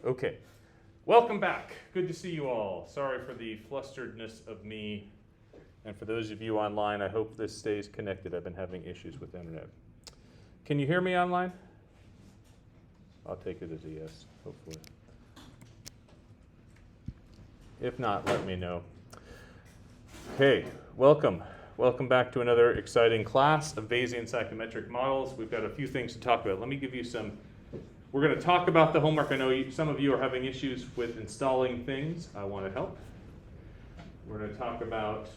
Okay, welcome back. Good to see you all. Sorry for the flusteredness of me. And for those of you online, I hope this stays connected. I've been having issues with the internet. Can you hear me online? I'll take it as a yes, hopefully. If not, let me know. Okay, welcome. Welcome back to another exciting class of Bayesian psychometric models. We've got a few things to talk about. Let me give you some. We're going to talk about the homework. I know some of you are having issues with installing things. I want to help. We're going to talk about,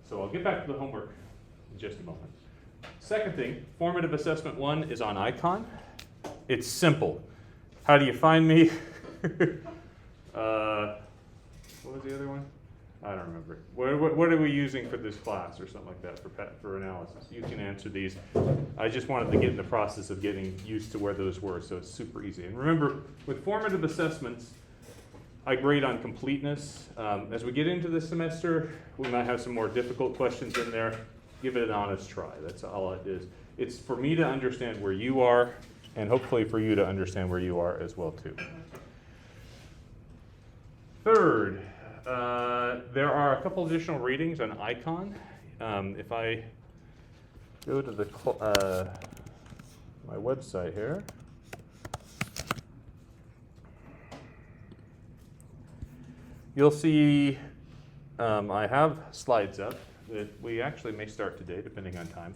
so I'll get back to the homework in just a moment. Second thing, formative assessment 1 is on icon. It's simple. How do you find me? What was the other one? I don't remember. What are we using for this class or something like that for analysis? You can answer these. I just wanted to get in the process of getting used to where those were, so it's super easy. And remember, with formative assessments, I grade on completeness. As we get into the semester, we might have some more difficult questions in there. Give it an honest try. That's all it is. It's for me to understand where you are, and hopefully for you to understand where you are as well too. Third, there are a couple additional readings on icon. If I go to the my website here, you'll see I have slides up that we actually may start today, depending on time.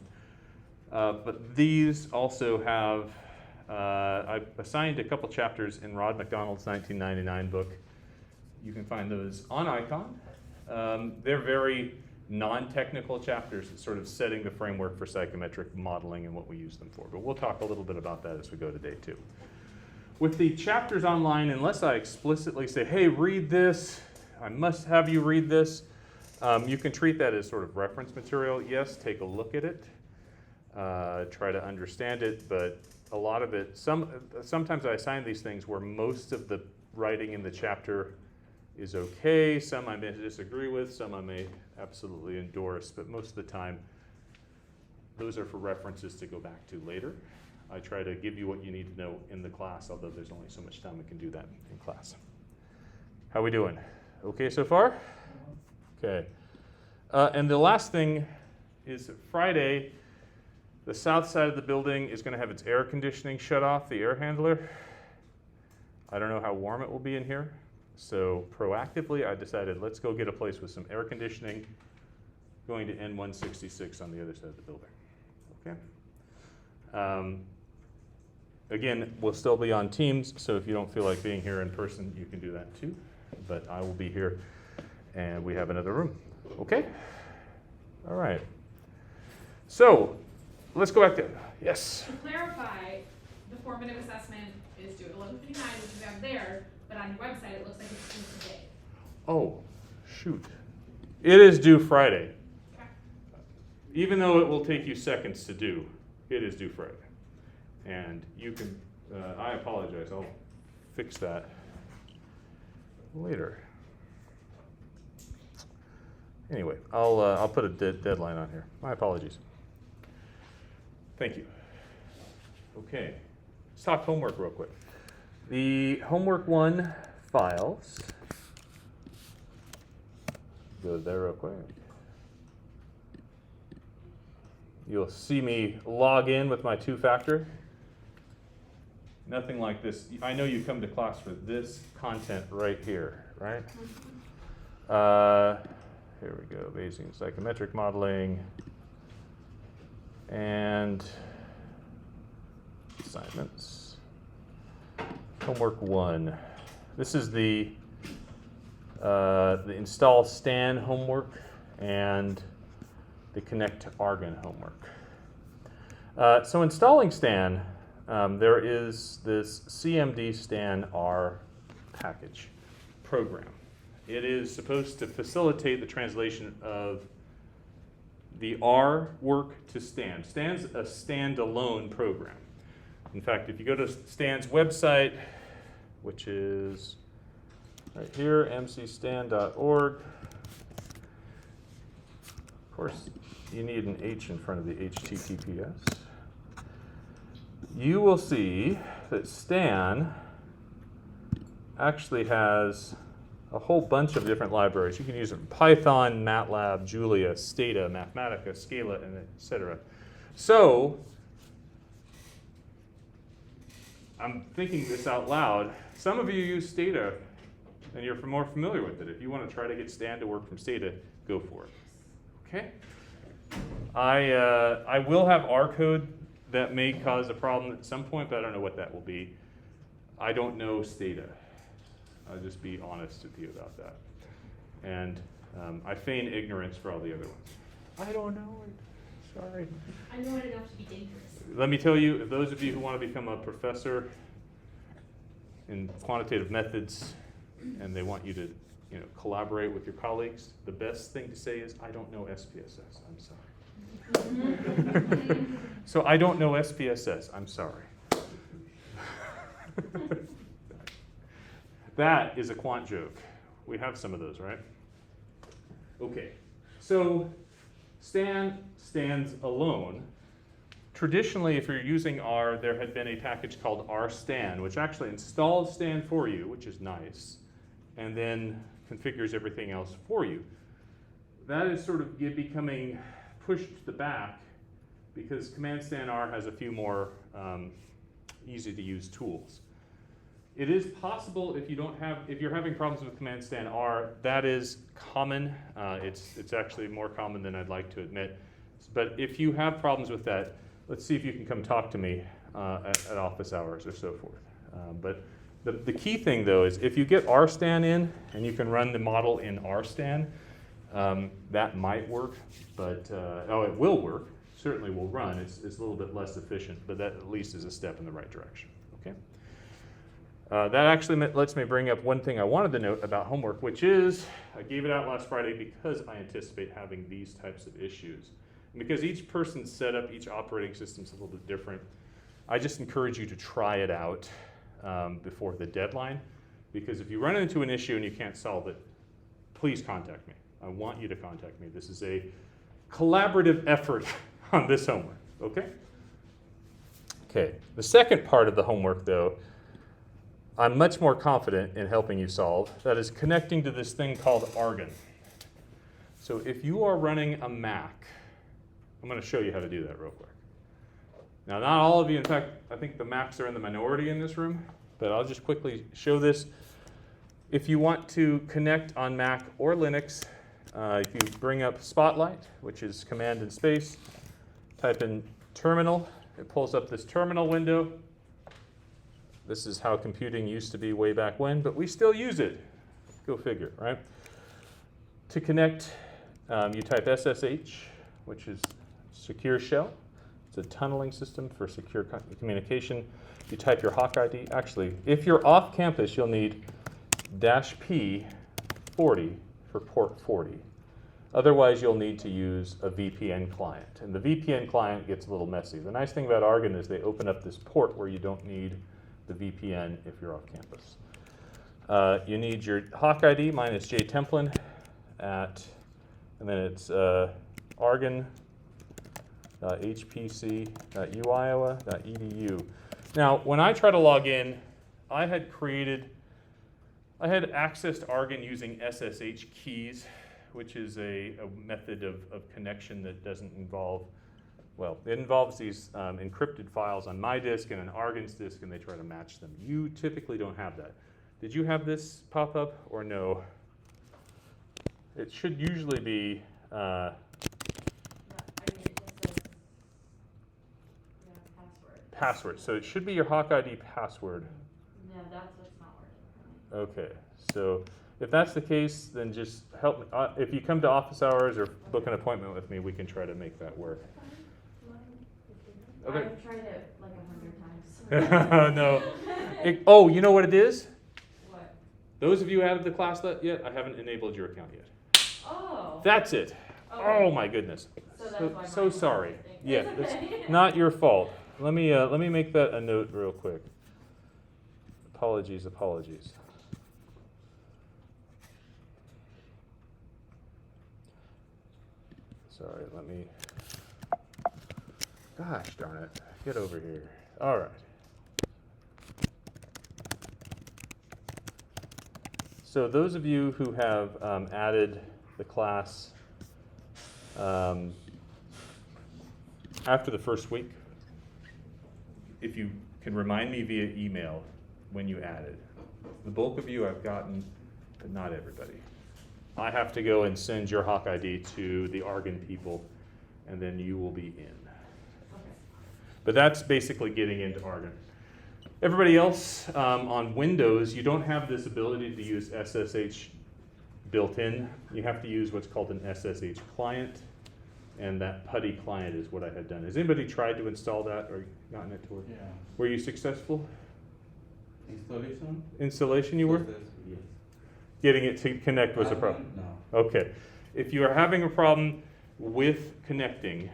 But these also have, I've assigned a couple chapters in Rod McDonald's 1999 book. You can find those on icon. They're very non-technical chapters, sort of setting the framework for psychometric modeling and what we use them for. But we'll talk a little bit about that as we go to day 2. With the chapters online, unless I explicitly say, hey, read this, I must have you read this, you can treat that as sort of reference material. Yes, take a look at it, try to understand it, but a lot of it, sometimes I assign these things where most of the writing in the chapter is okay, some I may disagree with, some I may absolutely endorse, but most of the time, those are for references to go back to later. I try to give you what you need to know in the class, although there's only so much time we can do that in class. How we doing? Okay so far? Okay. And the last thing is Friday, the south side of the building is going to have its air conditioning shut off, the air handler. I don't know how warm it will be in here. So proactively, I decided let's go get a place with some air conditioning, going to N166 on the other side of the building. Okay. Again, we'll still be on Teams, so if you don't feel like being here in person, you can do that too. But I will be here, and we have another room. Okay? All right. So let's go back to, yes? To clarify, the formative assessment is due at 11:59, which you have there, but on your website it looks like it's due today. Oh, shoot. It is due Friday. Okay. Even though it will take you seconds to do, it is due Friday. And you can, I apologize, I'll fix that later. Anyway, I'll put a deadline on here. My apologies. Thank you. Okay, let's talk homework real quick. The homework 1 files, go there real quick. You'll see me log in with my 2-factor. Nothing like this. I know you come to class for this content right here, right? Here we go, Bayesian psychometric modeling and assignments. Homework 1. This is the install Stan homework and the connect to Argon homework. So installing Stan, there is this CMD Stan R package program. It is supposed to facilitate the translation of the R work to Stan. Stan's a standalone program. In fact, if you go to Stan's website, which is right here, mcstan.org, of course, you need an H in front of the HTTPS. You will see that Stan actually has a whole bunch of different libraries. You can use them: Python, MATLAB, Julia, Stata, Mathematica, Scala, and etc. So I'm thinking this out loud. Some of you use Stata, and you're more familiar with it. If you want to try to get Stan to work from Stata, go for it. Okay? I will have R code that may cause a problem at some point, but I don't know what that will be. I don't know Stata. I'll just be honest with you about that. And I feign ignorance for all the other ones. I don't know it. Sorry. I know it enough to be dangerous. Let me tell you, those of you who want to become a professor in quantitative methods and they want you to collaborate with your colleagues, the best thing to say is, I don't know SPSS. I'm sorry. So I don't know SPSS. I'm sorry. That is a quant joke. We have some of those, right? Okay. So Stan stands alone. Traditionally, if you're using R, there had been a package called rstan, which actually installs Stan for you, which is nice, and then configures everything else for you. That is sort of becoming pushed to the back because Command Stan R has a few more easy to use tools. It is possible if you're having problems with Command Stan R, that is common. It's actually more common than I'd like to admit. But if you have problems with that, let's see if you can come talk to me at office hours or so forth. But the key thing, though, is if you get rstan in and you can run the model in rstan, that might work. But it will work. Certainly will run. It's a little bit less efficient, but that at least is a step in the right direction. Okay. That actually lets me bring up one thing I wanted to note about homework, which is I gave it out last Friday because I anticipate having these types of issues. And because each person's setup, each operating system is a little bit different, I just encourage you to try it out before the deadline. Because if you run into an issue and you can't solve it, please contact me. I want you to contact me. This is a collaborative effort on this homework, okay? Okay, the second part of the homework, though, I'm much more confident in helping you solve. That is connecting to this thing called Argon. So if you are running a Mac, I'm going to show you how to do that real quick. Now, not all of you, in fact, I think the Macs are in the minority in this room, but I'll just quickly show this. If you want to connect on Mac or Linux, if you bring up Spotlight, which is command in space, type in terminal, it pulls up this terminal window. This is how computing used to be way back when, but we still use it. Go figure, right? To connect, you type SSH, which is secure shell. It's a tunneling system for secure communication. You type your Hawk ID. Actually, if you're off campus, you'll need -P 40 for port 40. Otherwise, you'll need to use a VPN client. And the VPN client gets a little messy. The nice thing about Argon is they open up this port where you don't need the VPN if you're off campus. You need your Hawk ID, mine is jtemplin and then it's argon.hpc.uiowa.edu. Now, when I try to log in, I had accessed Argon using SSH keys, which is a method of connection that doesn't involve, well, it involves these encrypted files on my disk and an Argon's disk, and they try to match them. You typically don't have that. Did you have this pop up or no? It should usually be. No, it just says, password. Password. So it should be your Hawk ID password. No, that's what's not working. Okay. So if that's the case, then just help me. If you come to office hours or book an appointment with me, we can try to make that work. Okay. I've tried it like 100 times. No. Oh, you know what it is? What? Those of you out of the class yet, I haven't enabled your account yet. Oh. That's it. Okay. Oh my goodness. So that's why So mine sorry. wasn't working. Yeah, it's not your fault. Let me make that a note real quick. Apologies. Sorry, let me. Gosh darn it. Get over here. All right. So those of you who have added the class after the first week, if you can remind me via email when you added. The bulk of you I've gotten, but not everybody. I have to go and send your Hawk ID to the Argon people, and then you will be in. Okay. But that's basically getting into Argon. Everybody else on Windows, you don't have this ability to use SSH built in. You have to use what's called an SSH client, and that Putty client is what I had done. Has anybody tried to install that or gotten it to work? Yeah. Were you successful? Installation? Installation you were? Yes. Getting it to connect was a problem? No. Okay. If you are having a problem with connecting,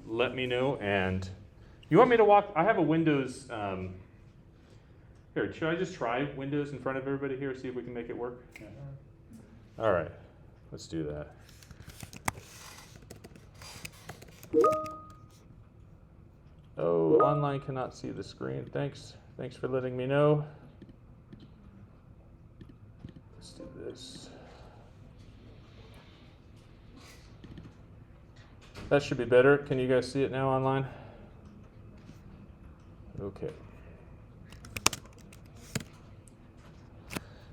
let me know. And you want me to walk? I have a Windows. Here, should I just try Windows in front of everybody here, see if we can make it work? Yeah. All right, let's do that. Oh, online cannot see the screen. Thanks for letting me know. Let's do this. That should be better. Can you guys see it now online? Okay.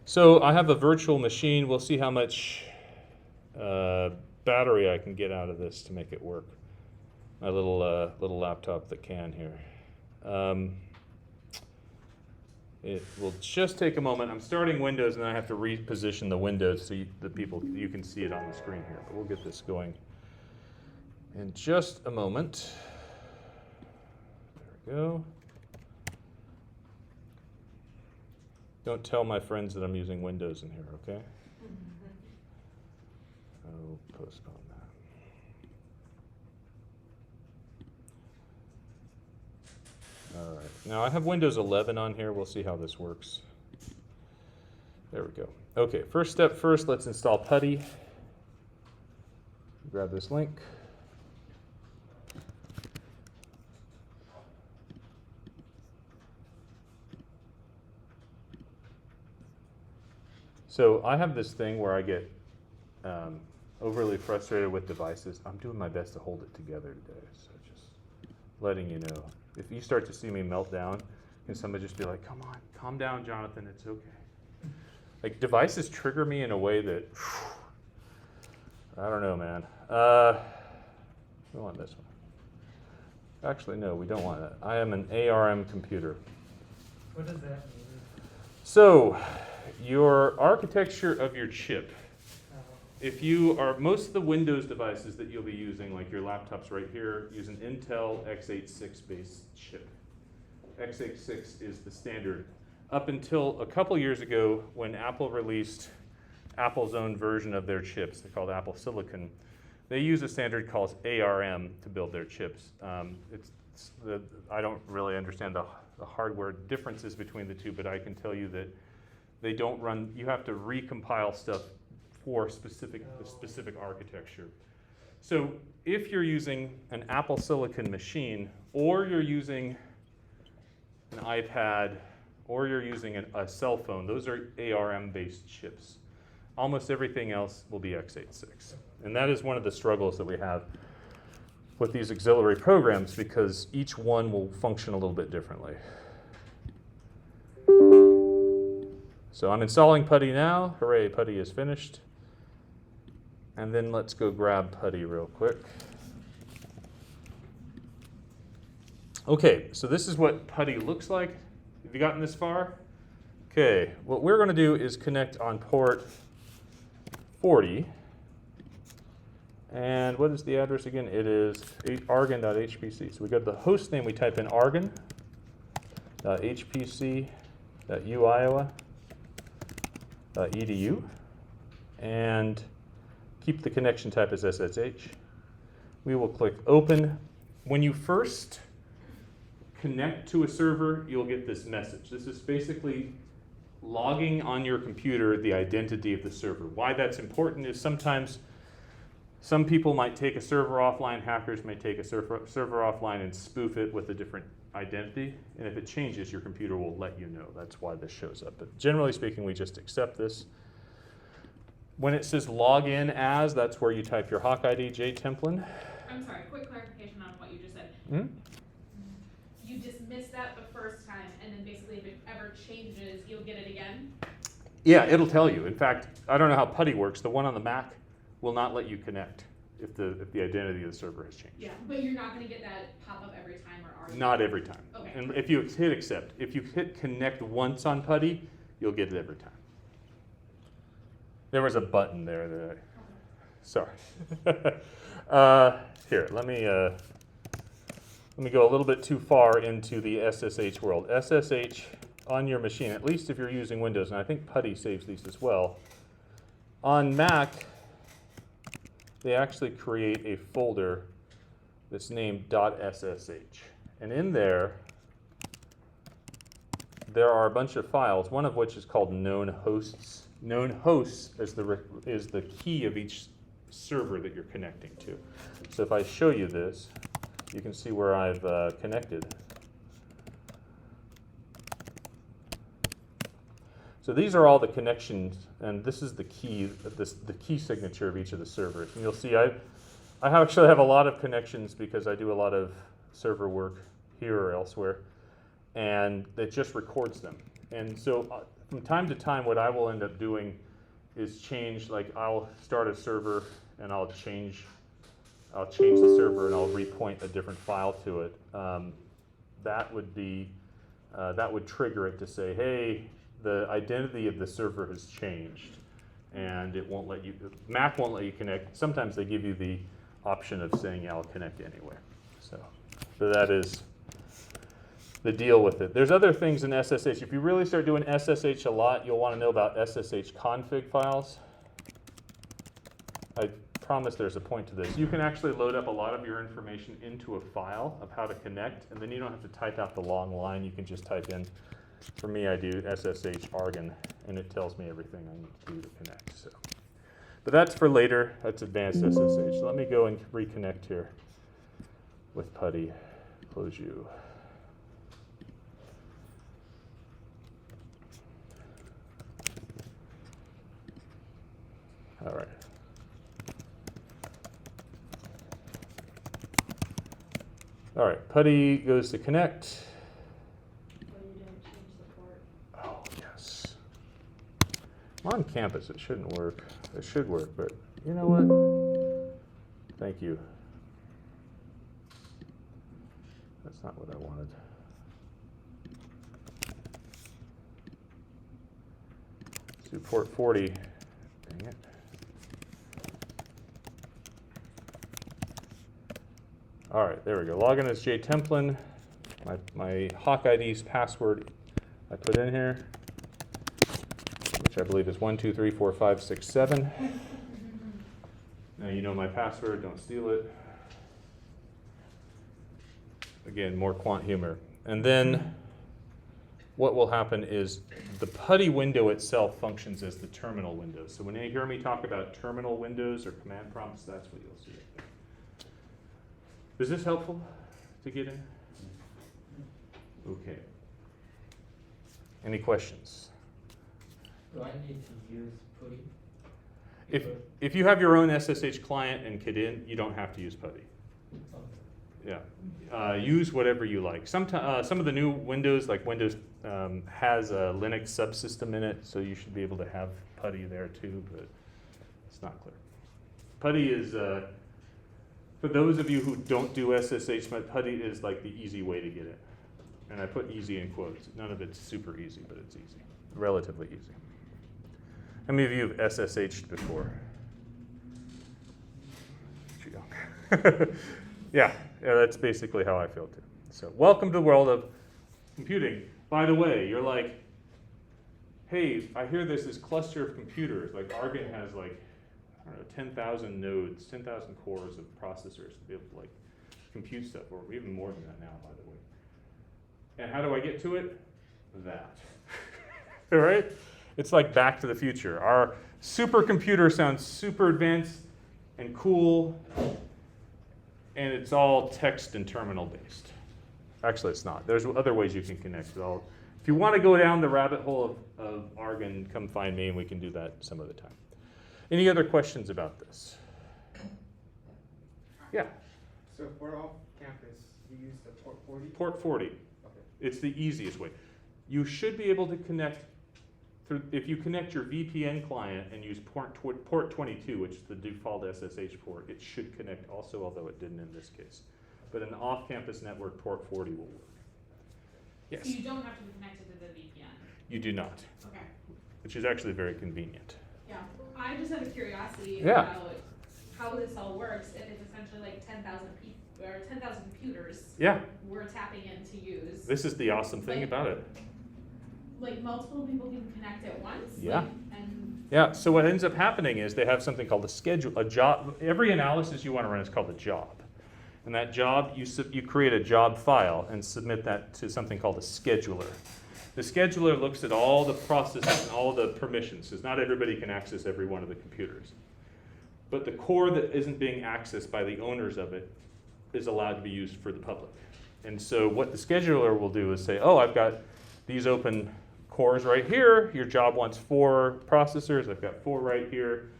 So I have a virtual machine. We'll see how much battery I can get out of this to make it work. My little laptop that can here. It will just take a moment. I'm starting Windows, and I have to reposition the windows so you can see it on the screen here. But we'll get this going in just a moment. There we go. Don't tell my friends that I'm using Windows in here, okay? I'll postpone that. All right. Now I have Windows 11 on here. We'll see how this works. There we go. Okay, first step first, let's install Putty. Grab this link. So I have this thing where I get overly frustrated with devices. I'm doing my best to hold it together today, so just letting you know. If you start to see me melt down, can somebody just be like, come on, calm down, Jonathan, it's okay. Like, devices trigger me in a way that, I don't know, man. We want this one. Actually, no, we don't want that. I am an ARM computer. What does that mean? So, your architecture of your chip. If you are, most of the Windows devices that you'll be using, like your laptops right here, use an Intel x86 based chip. x86 is the standard. Up until a couple years ago, when Apple released Apple's own version of their chips, they're called Apple Silicon, they use a standard called ARM to build their chips. I don't really understand the hardware differences between the two, but I can tell you that they don't run, you have to recompile stuff for the specific architecture. So if you're using an Apple Silicon machine, or you're using an iPad, or you're using a cell phone, those are ARM-based chips. Almost everything else will be x86. And that is one of the struggles that we have with these auxiliary programs, because each one will function a little bit differently. So I'm installing Putty now. Hooray, Putty is finished. And then let's go grab Putty real quick. Okay, so this is what Putty looks like. Have you gotten this far? Okay, what we're going to do is connect on port 40. And what is the address again? It is argon.hpc. So we got the host name, we type in argon.hpc.uiowa.edu, and keep the connection type as SSH. We will click open. When you first connect to a server, you'll get this message. This is basically logging on your computer the identity of the server. Why that's important is sometimes some people might take a server offline, hackers may take a server offline and spoof it with a different identity, and if it changes, your computer will let you know. That's why this shows up. But generally speaking, we just accept this. When it says login as, that's where you type your Hawk ID J Templin. I'm sorry, quick clarification on what you just said. Hmm? You dismissed that the first time, and then basically if it ever changes, you'll get it again? Yeah, it'll tell you. In fact, I don't know how Putty works. The one on the Mac will not let you connect if the identity of the server has changed. Yeah, but you're not going to get that pop up every time, or are you? Not every time. Okay. And if you hit accept, if you hit connect once on Putty, you'll get it every time. There was a button there that sorry. Here, let me go a little bit too far into the SSH world. SSH on your machine, at least if you're using Windows, and I think Putty saves these as well. On Mac, they actually create a folder that's named .ssh. And in there are a bunch of files, one of which is called known hosts. Known hosts is the key of each server that you're connecting to. So if I show you this, you can see where I've connected. So these are all the connections, and this is the key, the key signature of each of the servers. And you'll see I actually have a lot of connections because I do a lot of server work here or elsewhere, and it just records them. And so from time to time, what I will end up doing is change, like I'll start a server and I'll change the server and I'll repoint a different file to it. That would trigger it to say, hey, the identity of the server has changed, and it won't let you. Mac won't let you connect. Sometimes they give you the option of saying, yeah, I'll connect anyway. So that is the deal with it. There's other things in SSH. If you really start doing SSH a lot, you'll want to know about Ssh Config Files. I promise there's a point to this. You can actually load up a lot of your information into a file of how to connect, and then you don't have to type out the long line. You can just type in, for me, I do SSH argon, and it tells me everything I need to do to connect. So, but that's for later. That's advanced SSH. Let me go and reconnect here with Putty. Close you. All right. All right, Putty goes to connect. Well, you didn't change the port. Oh, yes. I'm on campus, it shouldn't work. It should work, but you know what? Thank you. That's not what I wanted. Let's do port 40. Dang it. All right, there we go. Login as J Templin. My Hawk ID's password I put in here, which I believe is 1, 2, 3, 4, 5, 6, 7. Now you know my password, don't steal it. Again, more quant humor. And then what will happen is the Putty window itself functions as the terminal window. So when you hear me talk about terminal windows or command prompts, that's what you'll see. Is this helpful to get in? Okay. Any questions? Do I need to use Putty? If you have your own SSH client and kit in, you don't have to use Putty. Okay. Yeah. Use whatever you like. Some of the new Windows, like Windows, has a Linux subsystem in it, so you should be able to have Putty there too, but it's not clear. Putty is, for those of you who don't do SSH, Putty is like the easy way to get it. And I put easy in quotes. None of it's super easy, but it's easy. Relatively easy. How many of you have SSH'd before? Yeah, that's basically how I feel too. So welcome to the world of computing. By the way, you're like, hey, I hear there's this cluster of computers, like Argon has like, I don't know, 10,000 nodes, 10,000 cores of processors to be able to like compute stuff, or even more than that now, by the way. And how do I get to it? That. All right? It's like Back to the Future. Our supercomputer sounds super advanced and cool, and it's all text and terminal based. Actually, it's not. There's other ways you can connect it all. If you want to go down the rabbit hole of Argon, come find me and we can do that some other time. Any other questions about this? Yeah, So for off campus, you use the port 40? port 40. Okay. It's the easiest way. You should be able to connect through, if you connect your VPN client and use port 22, which is the default SSH port, it should connect also, although it didn't in this case. But an off-campus network, port 40 will work. Yes, So you don't have to be connected to the VPN. you do not, Okay. which is actually very convenient. Yeah. I just have a curiosity Yeah. about how this all works. If it's essentially like 10,000 people or 10,000 computers Yeah, we're tapping in to use. this is the awesome thing Like- about it. Like multiple people can connect at once. Yeah. Like, and Yeah, so what ends up happening is they have something called a job. Every analysis you want to run is called a job. And that job, you create a job file and submit that to something called a scheduler. The scheduler looks at all the processes and all the permissions, because not everybody can access every one of the computers. But the core that isn't being accessed by the owners of it is allowed to be used for the public. And so what the scheduler will do is say, oh, I've got these open cores right here. Your job wants 4 processors. I've got 4 right here.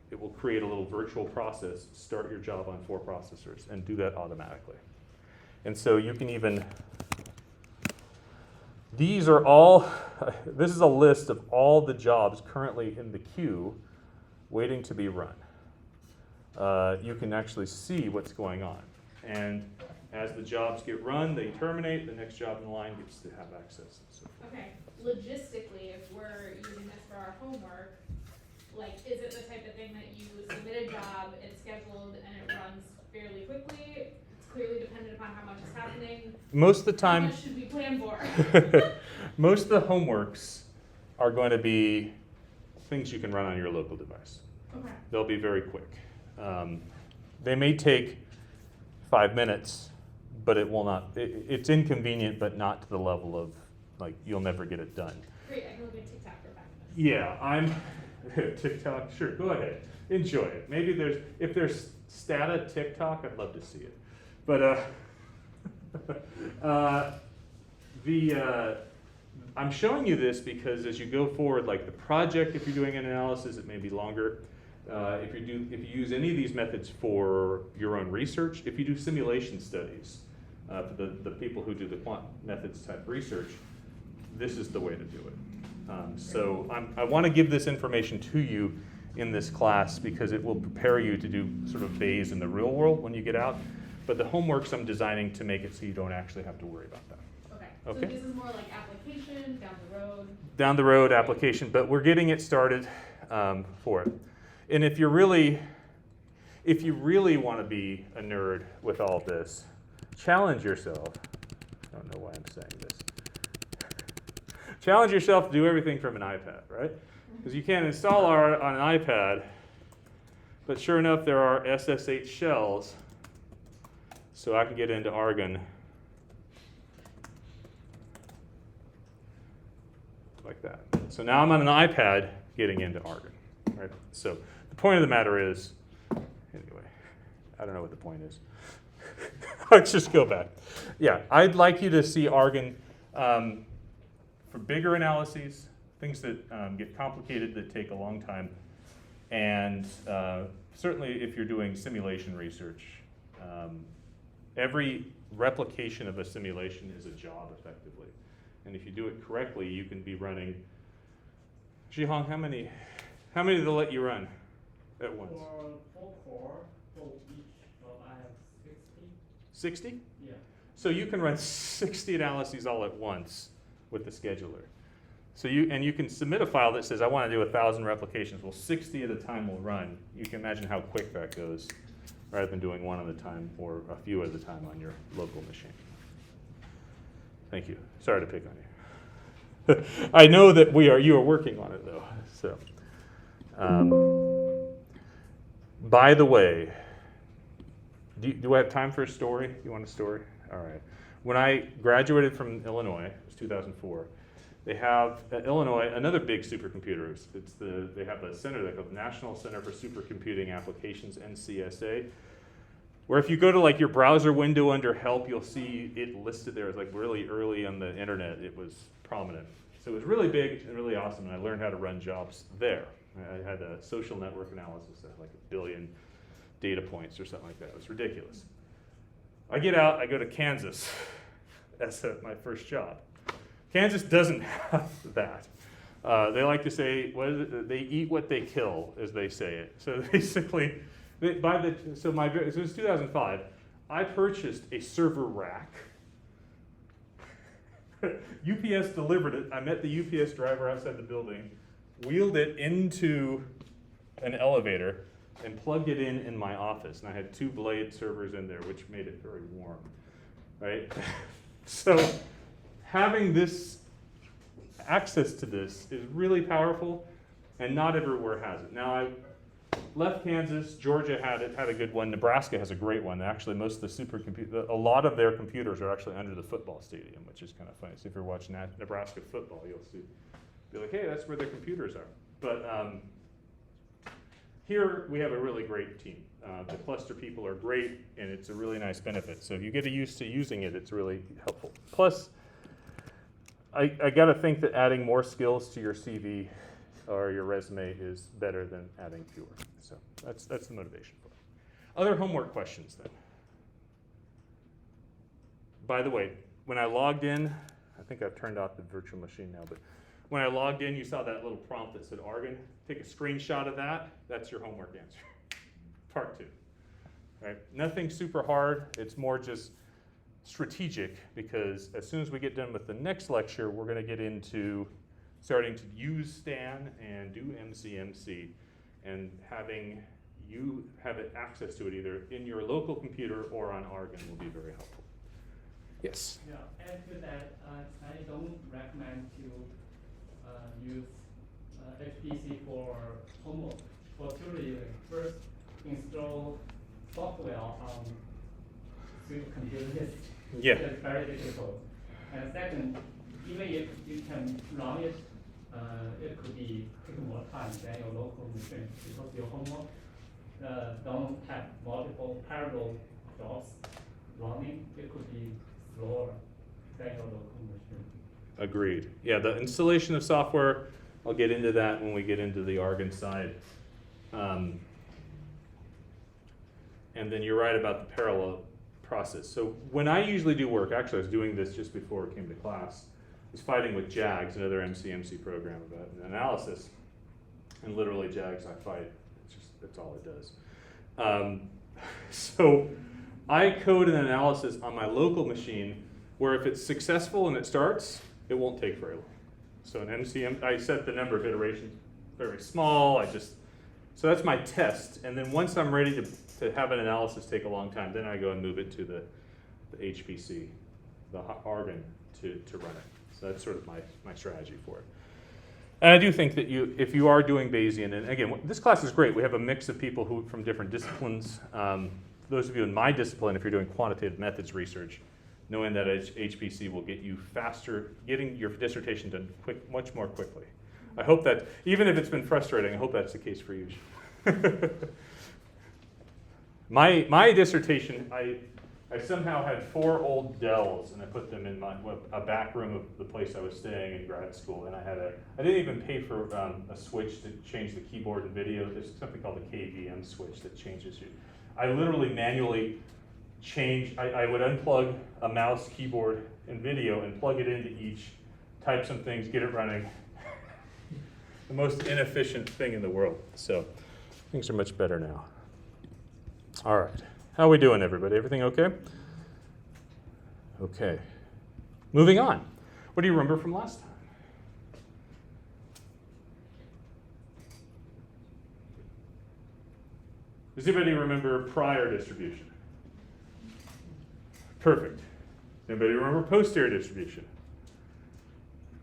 It will create a little virtual process, start your job on 4 processors, and do that automatically. And so you can even, these are all, this is a list of all the jobs currently in the queue waiting to be run. You can actually see what's going on. And as the jobs get run, they terminate, the next job in the line gets to have access and so forth. okay, logistically, if we're using this for our homework, like, is it the type of thing that you submit a job, it's scheduled, and it runs fairly quickly? It's clearly dependent upon how much is happening. Most of the How time, much should we plan for? most of the homeworks are going to be things you can run on your local device. Okay. They'll be very quick. They may take 5 minutes, but it will not, it's inconvenient, but not to the level of, like, you'll never get it done. Great, I can look at TikTok for 5 minutes. Yeah, I'm, TikTok, sure, go ahead, enjoy it. Maybe if there's stata TikTok, I'd love to see it. But I'm showing you this because as you go forward, like the project, if you're doing an analysis, it may be longer. If you use any of these methods for your own research, if you do simulation studies, for the people who do the quant methods type research, this is the way to do it. So I want to give this information to you in this class because it will prepare you to do sort of Bayes in the real world when you get out. But the homeworks I'm designing to make it so you don't actually have to worry about that. Okay. Okay. So this is more like application, down the road. Down the road application, but we're getting it started for it. And if you really want to be a nerd with all this, challenge yourself. I don't know why I'm saying this. Challenge yourself to do everything from an iPad, right? Because you can't install R on an iPad, but sure enough, there are SSH shells, so I can get into Argon like that. So now I'm on an iPad getting into Argon, right? So the point of the matter is, anyway, I don't know what the point is. Let's just go back. Yeah, I'd like you to see Argon for bigger analyses, things that get complicated, that take a long time, and certainly if you're doing simulation research, every replication of a simulation is a job effectively. And if you do it correctly, you can be running, Jihong, how many do they let you run at once? For 4 core, for each job I have 60. 60? Yeah. So you can run 60 analyses all at once with the scheduler. So you can submit a file that says, I want to do 1,000 replications. Well, 60 at a time will run. You can imagine how quick that goes, rather than doing one at a time or a few at a time on your local machine. Thank you. Sorry to pick on you. I know that you are working on it though. So, by the way, do I have time for a story? You want a story? All right. When I graduated from Illinois, it was 2004. They have at Illinois another big supercomputer. They have a center called the National Center for Supercomputing Applications, NCSA, where if you go to like your browser window under help, you'll see it listed there as like really early on the internet. It was prominent. So it was really big and really awesome, and I learned how to run jobs there. I had a social network analysis that had like 1 billion data points or something like that. It was ridiculous. I get out, I go to Kansas as my first job. Kansas doesn't have that. They like to say, they eat what they kill, as they say it. So basically, it was 2005. I purchased a server rack. UPS delivered it. I met the UPS driver outside the building, wheeled it into an elevator, and plugged it in my office. And I had 2 Blade servers in there, which made it very warm, right? So having this access to this is really powerful, and not everywhere has it. Now, I left Kansas. Georgia had a good one. Nebraska has a great one. Actually, most of the a lot of their computers are actually under the football stadium, which is kind of funny. So if you're watching Nebraska football, you'll be like, hey, that's where their computers are. But here we have a really great team. The cluster people are great, and it's a really nice benefit. So if you get used to using it, it's really helpful. Plus, I got to think that adding more skills to your CV or your resume is better than adding fewer. So that's the motivation for it. Other homework questions then. By the way, when I logged in, I think I've turned off the virtual machine now, but when I logged in, you saw that little prompt that said Argon. Take a screenshot of that. That's your homework answer. Part 2. Right? Nothing super hard. It's more just strategic, because as soon as we get done with the next lecture, we're going to get into starting to use Stan and do MCMC, and having you have access to it either in your local computer or on Argon will be very helpful. Yes? Yeah, add to that, I don't recommend to use HPC for homework. For tutoring, first install software on supercomputers. Yeah. It's very difficult. And second, even if you can run it, it could be take more time than your local machine, because your homework don't have multiple parallel jobs running. It could be slower than your local machine. Agreed. Yeah, the installation of software, I'll get into that when we get into the Argon side. And then you're right about the parallel process. So when I usually do work, actually I was doing this just before we came to class, I was fighting with JAGS, another MCMC program about analysis. And literally JAGS I fight, that's all it does. So I code an analysis on my local machine where if it's successful and it starts, it won't take very long. So in I set the number of iterations very small. So that's my test. And then once I'm ready to have an analysis take a long time, then I go and move it to the HPC, the Argon, to run it. So that's sort of my strategy for it. And I do think that if you are doing Bayesian, and again, this class is great. We have a mix of people who from different disciplines. Those of you in my discipline, if you're doing quantitative methods research, knowing that HPC will get you faster, getting your dissertation done much more quickly. I hope that, even if it's been frustrating, I hope that's the case for you. My dissertation, I somehow had 4 old Dells, and I put them in a back room of the place I was staying in grad school, and I didn't even pay for a switch to change the keyboard and video. There's something called the KVM switch that changes you. I literally manually I would unplug a mouse, keyboard, and video and plug it into each, type some things, get it running. The most inefficient thing in the world. So things are much better now. All right. How are we doing, everybody? Everything okay? Okay. Moving on. What do you remember from last time? Does anybody remember prior distribution? Perfect. Anybody remember posterior distribution?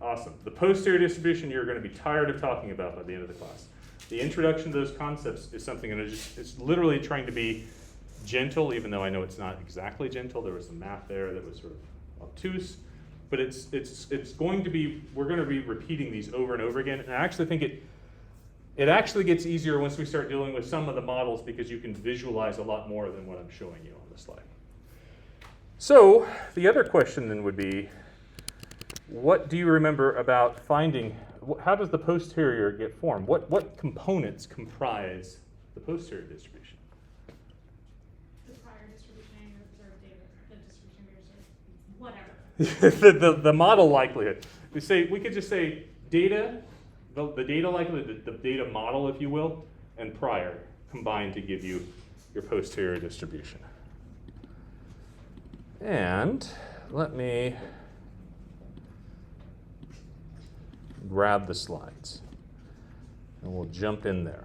Awesome. The posterior distribution you're going to be tired of talking about by the end of the class. The introduction to those concepts is something that it's literally trying to be gentle, even though I know it's not exactly gentle. There was some math there that was sort of obtuse, but it's going to be, we're going to be repeating these over and over again. And I actually think it actually gets easier once we start dealing with some of the models, because you can visualize a lot more than what I'm showing you on the slide. So the other question then would be, what do you remember about finding, how does the posterior get formed? What components comprise the posterior distribution? The prior distribution and your observed data, the distribution of your observed, whatever. the model likelihood. We could just say data, the data likelihood, the data model, if you will, and prior combined to give you your posterior distribution. And let me grab the slides, and we'll jump in there.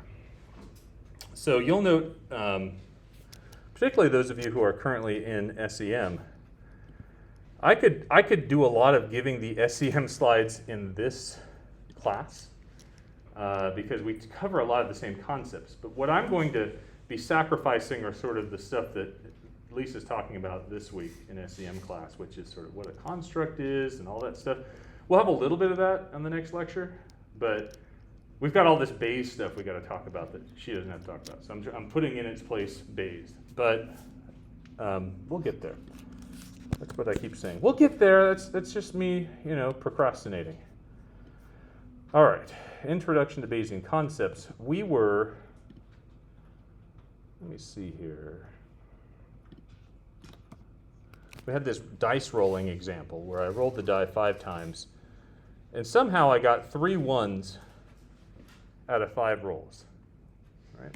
So you'll note, particularly those of you who are currently in SEM, I could do a lot of giving the SEM slides in this class because we cover a lot of the same concepts. But what I'm going to be sacrificing are sort of the stuff that Lisa's talking about this week in SEM class, which is sort of what a construct is and all that stuff. We'll have a little bit of that on the next lecture, but we've got all this Bayes stuff we got to talk about that she doesn't have to talk about. So I'm putting in its place Bayes, but we'll get there. That's what I keep saying. We'll get there. That's just me, procrastinating. All right, introduction to Bayesian concepts. Let me see here. We had this dice rolling example where I rolled the die 5 times, and somehow I got 3 1s out of 5 rolls, right?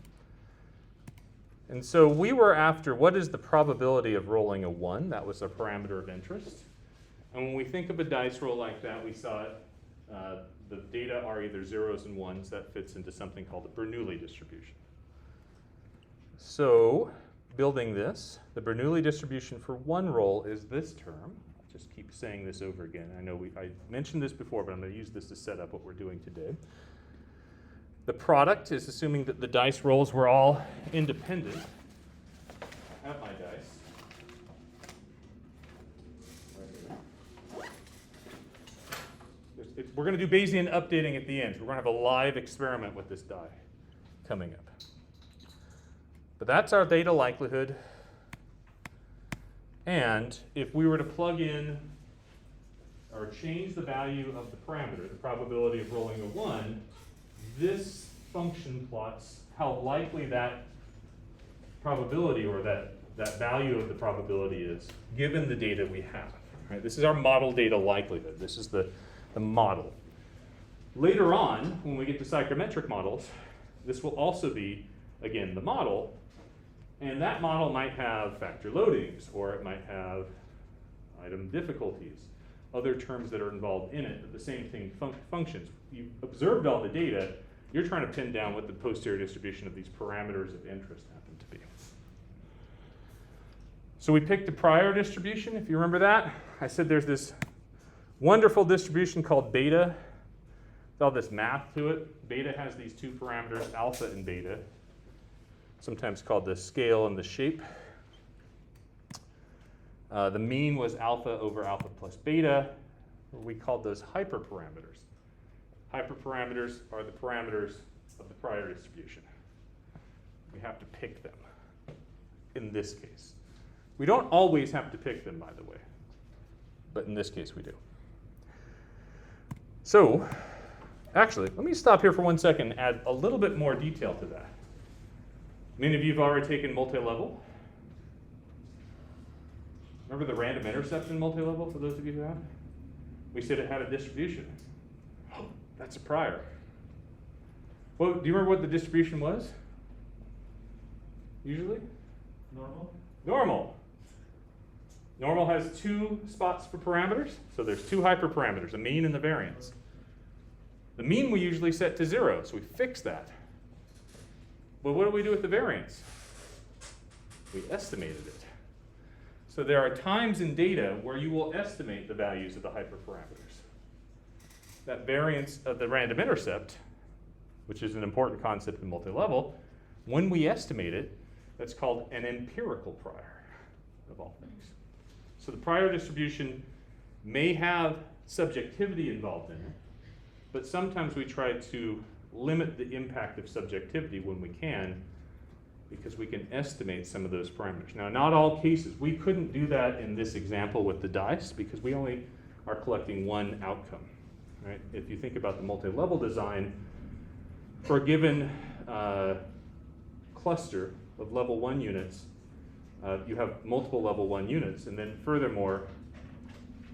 And so we were after what is the probability of rolling a 1? That was a parameter of interest. And when we think of a dice roll like that, we saw it. The data are either 0s and 1s. That fits into something called the Bernoulli distribution. So building this, the Bernoulli distribution for one roll is this term. I'll just keep saying this over again. I know I mentioned this before, but I'm going to use this to set up what we're doing today. The product is assuming that the dice rolls were all independent. I have my dice. We're going to do Bayesian updating at the end. We're going to have a live experiment with this die coming up. But that's our data likelihood. And if we were to plug in or change the value of the parameter, the probability of rolling a 1, this function plots how likely that probability or that value of the probability is given the data we have. Right? This is our model data likelihood. This is the model. Later on, when we get to psychometric models, this will also be, again, the model. And that model might have factor loadings, or it might have item difficulties, other terms that are involved in it, but the same thing functions. You've observed all the data. You're trying to pin down what the posterior distribution of these parameters of interest happen to be. So we picked a prior distribution, if you remember that. I said there's this wonderful distribution called beta. With all this math to it. Beta has these 2 parameters, alpha and beta, sometimes called the scale and the shape. The mean was alpha over alpha plus beta. We called those hyperparameters. Hyperparameters are the parameters of the prior distribution. We have to pick them in this case. We don't always have to pick them, by the way, but in this case we do. So, actually, let me stop here for 1 second and add a little bit more detail to that. Many of you have already taken multi-level. Remember the random intercept in multi-level, for those of you who have? We said it had a distribution. Oh, that's a prior. Well, do you remember what the distribution was? Usually? Normal? Normal. Normal has 2 spots for parameters, so there's 2 hyperparameters, a mean and the variance. The mean we usually set to 0, so we fix that. But what do we do with the variance? We estimated it. So there are times in data where you will estimate the values of the hyperparameters. That variance of the random intercept, which is an important concept in multi-level, when we estimate it, that's called an empirical prior, of all things. So the prior distribution may have subjectivity involved in it, but sometimes we try to limit the impact of subjectivity when we can, because we can estimate some of those parameters. Now, not all cases. We couldn't do that in this example with the dice because we only are collecting one outcome, right? If you think about the multi-level design, for a given cluster of level 1 units, you have multiple level 1 units, and then furthermore,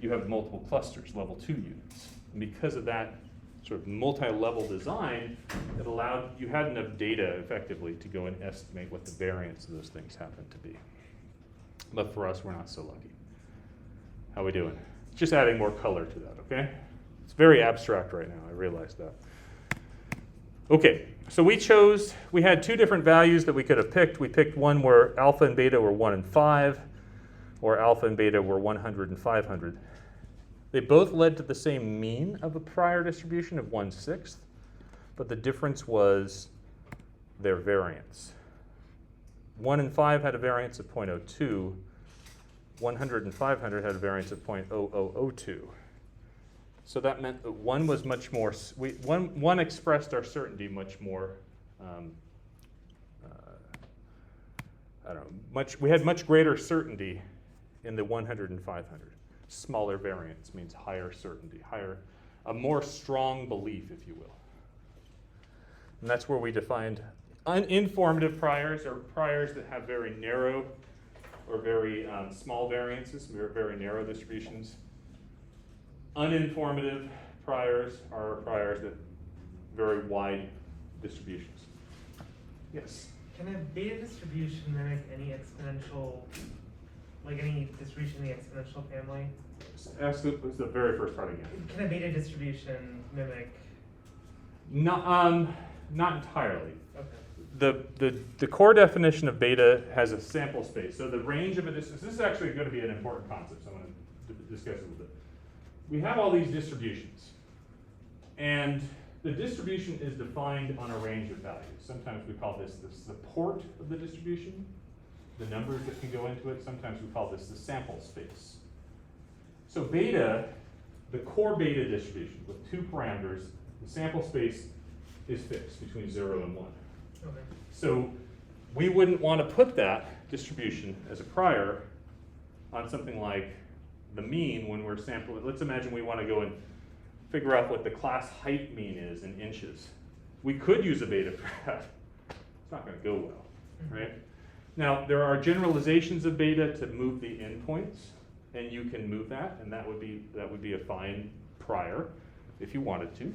you have multiple clusters, level 2 units. And because of that sort of multi-level design, it allowed, you had enough data effectively to go and estimate what the variance of those things happen to be. But for us, we're not so lucky. How we doing? Just adding more color to that, okay? It's very abstract right now, I realize that. Okay, so we had 2 different values that we could have picked. We picked one where alpha and beta were 1 and 5, or alpha and beta were 100 and 500. They both led to the same mean of a prior distribution of 1/6, but the difference was their variance. 1 and 5 had a variance of 0.02. 100 and 500 had a variance of 0.0002. So that meant that one was much more, one expressed our certainty much more, I don't know, we had much greater certainty in the 100 and 500. Smaller variance means higher certainty, a more strong belief, if you will. And that's where we defined uninformative priors, or priors that have very narrow or very small variances, very narrow distributions. Uninformative priors are priors that very wide distributions. Yes? Can a beta distribution mimic any exponential, like any distribution in the exponential family? Ask the very first part again. Can a beta distribution mimic? Not entirely. Okay. The core definition of beta has a sample space. So the range of a distance, this is actually going to be an important concept, so I'm going to discuss it a little bit. We have all these distributions, and the distribution is defined on a range of values. Sometimes we call this the support of the distribution, the numbers that can go into it. Sometimes we call this the sample space. So beta, the core beta distribution with 2 parameters, the sample space is fixed between 0 and 1. Okay. So we wouldn't want to put that distribution as a prior on something like the mean when we're sampling. Let's imagine we want to go and figure out what the class height mean is in inches. We could use a beta for that. It's not going to go well, right? Now, there are generalizations of beta to move the endpoints, and you can move that, and that would be a fine prior if you wanted to.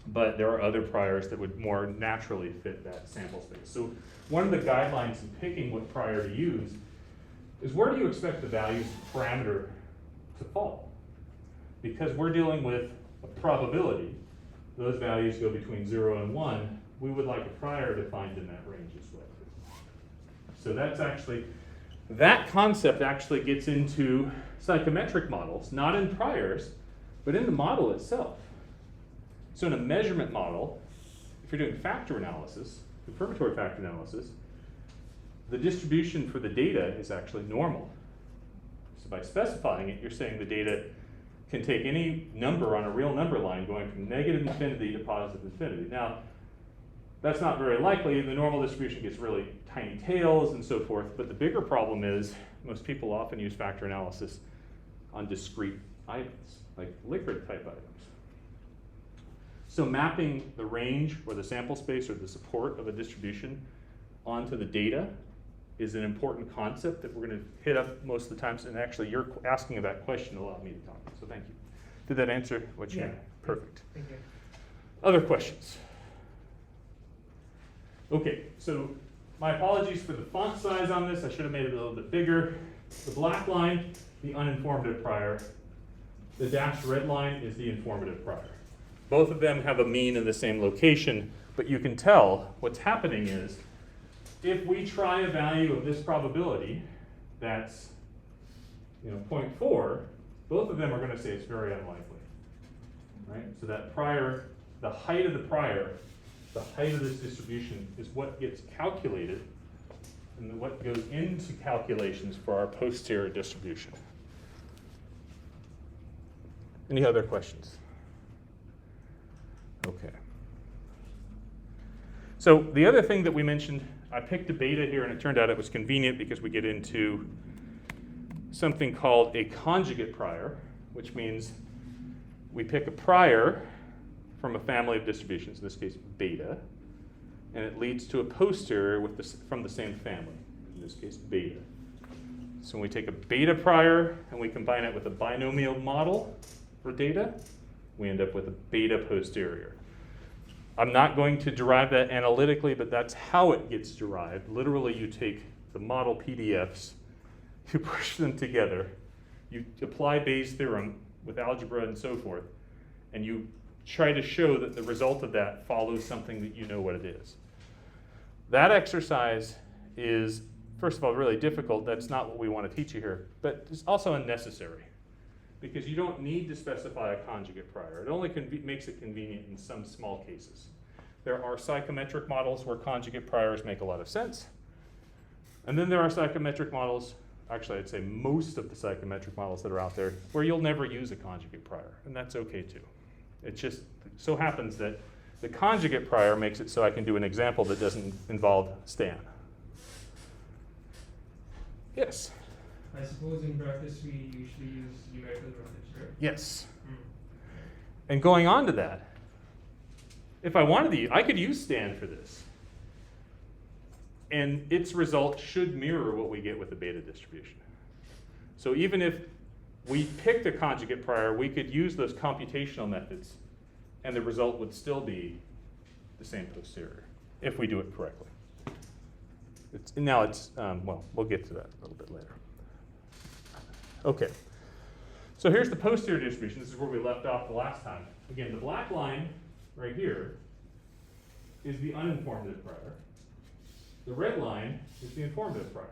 But there are other priors that would more naturally fit that sample space. So one of the guidelines in picking what prior to use is where do you expect the values of parameter to fall? Because we're dealing with a probability, those values go between 0 and 1, we would like a prior defined in that range as well. So that's actually, that concept actually gets into psychometric models, not in priors, but in the model itself. So in a measurement model, if you're doing factor analysis, confirmatory factor analysis, the distribution for the data is actually normal. So by specifying it, you're saying the data can take any number on a real number line going from negative infinity to positive infinity. Now, that's not very likely. The normal distribution gets really tiny tails and so forth, but the bigger problem is most people often use factor analysis on discrete items, like Likert type items. So mapping the range or the sample space or the support of a distribution onto the data is an important concept that we're going to hit up most of the times. And actually, your asking that question allowed me to talk. So thank you. Did that answer what you need? Perfect. Thank you. Other questions? Okay, so my apologies for the font size on this. I should have made it a little bit bigger. The black line, the uninformative prior. The dashed red line is the informative prior. Both of them have a mean in the same location, but you can tell what's happening is if we try a value of this probability that's 0.4, both of them are going to say it's very unlikely. Right? So that prior, the height of the prior, the height of this distribution is what gets calculated and what goes into calculations for our posterior distribution. Any other questions? Okay. So the other thing that we mentioned, I picked a beta here and it turned out it was convenient because we get into something called a conjugate prior. which means we pick a prior from a family of distributions, in this case beta, and it leads to a posterior with from the same family, in this case beta. So when we take a beta prior and we combine it with a binomial model for data, we end up with a beta posterior. I'm not going to derive that analytically, but that's how it gets derived. Literally, you take the model PDFs, you push them together, you apply Bayes' theorem with algebra and so forth, and you try to show that the result of that follows something that you know what it is. That exercise is, first of all, really difficult. That's not what we want to teach you here, but it's also unnecessary because you don't need to specify a conjugate prior. It only makes it convenient in some small cases. There are psychometric models where conjugate priors make a lot of sense. And then there are psychometric models, actually I'd say most of the psychometric models that are out there, where you'll never use a conjugate prior, and that's okay too. It just so happens that the conjugate prior makes it so I can do an example that doesn't involve Stan. Yes? I suppose in practice we usually use numerical methods, right? Yes. And going on to that, if I wanted to, I could use Stan for this. And its result should mirror what we get with the beta distribution. So even if we picked a conjugate prior, we could use those computational methods, and the result would still be the same posterior, if we do it correctly. Well, we'll get to that a little bit later. Okay, so here's the posterior distribution. This is where we left off the last time. Again, the black line right here is the uninformative prior. The red line is the informative prior.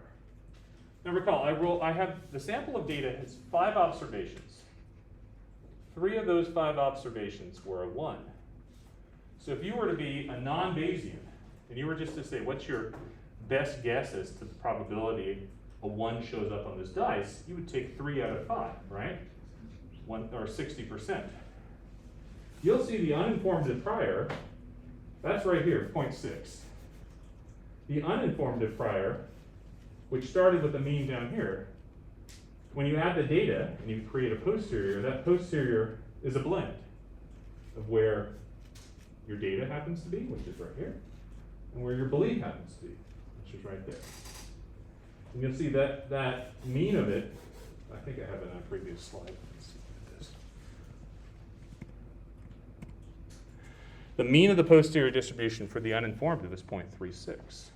Now recall, I have the sample of data has 5 observations. 3 of those 5 observations were a 1. So if you were to be a non-Bayesian, and you were just to say, what's your best guess as to the probability a 1 shows up on this dice, you would take 3 out of 5, right? 60%. You'll see the uninformative prior, that's right here, 0.6. The uninformative prior, which started with the mean down here, when you add the data and you create a posterior, that posterior is a blend of where your data happens to be, which is right here, and where your belief happens to be, which is right there. And you'll see that that mean of it, I think I have it on a previous slide. Let's see what it is. The mean of the posterior distribution for the uninformative is 0.36,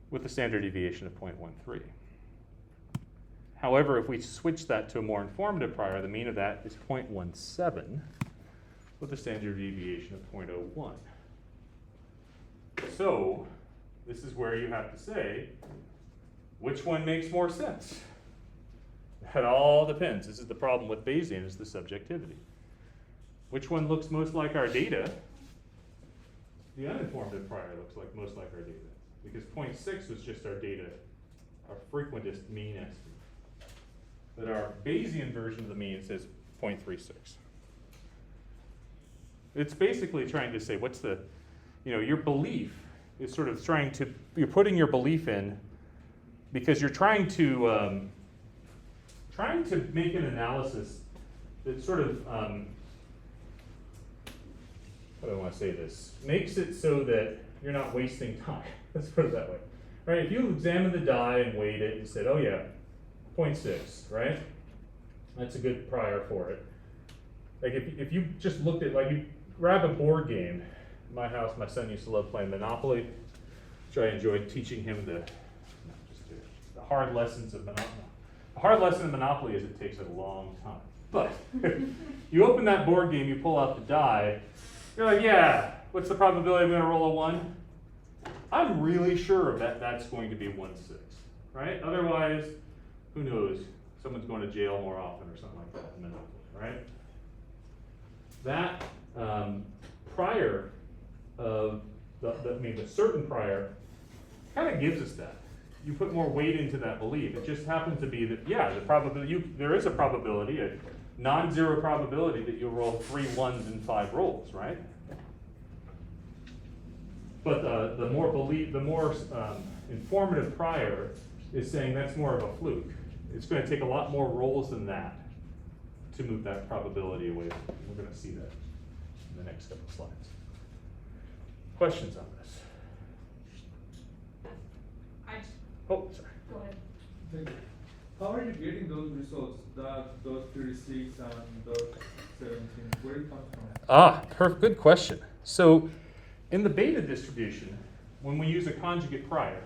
with a standard deviation of 0.13. However, if we switch that to a more informative prior, the mean of that is 0.17, with a standard deviation of 0.01. So, this is where you have to say, which one makes more sense? That all depends. This is the problem with Bayesian, is the subjectivity. Which one looks most like our data? The uninformative prior looks like most like our data, because 0.6 was just our data, our frequentist mean estimate. But our Bayesian version of the mean says 0.36. It's basically trying to say what's the, your belief is sort of you're putting your belief in because you're trying to make an analysis that sort of, how do I want to say this? Makes it so that you're not wasting time. Let's put it that way. Right? If you examine the die and weighed it and said, oh yeah, 0.6, right? That's a good prior for it. Like if you just looked at, like you grab a board game. In my house, my son used to love playing Monopoly, which I enjoyed teaching him the hard lessons of Monopoly. The hard lesson of Monopoly is it takes a long time. But you open that board game, you pull out the die, you're like, yeah, what's the probability I'm going to roll a 1? I'm really sure that's going to be 1/6, right? Otherwise, who knows? Someone's going to jail more often or something like that in Monopoly, right? That prior of the certain prior kind of gives us that. You put more weight into that belief. It just happens to be that, yeah, there is a probability, a non-zero probability that you'll roll 3 1s in 5 rolls, right? But the more informative prior is saying that's more of a fluke. It's going to take a lot more rolls than that to move that probability away. We're going to see that in the next couple of slides. Questions on this? I just, Oh, sorry. go ahead. Thank you. How are you getting those results, those 36 and those 17? Where it comes from? Good question. So in the beta distribution, when we use a conjugate prior,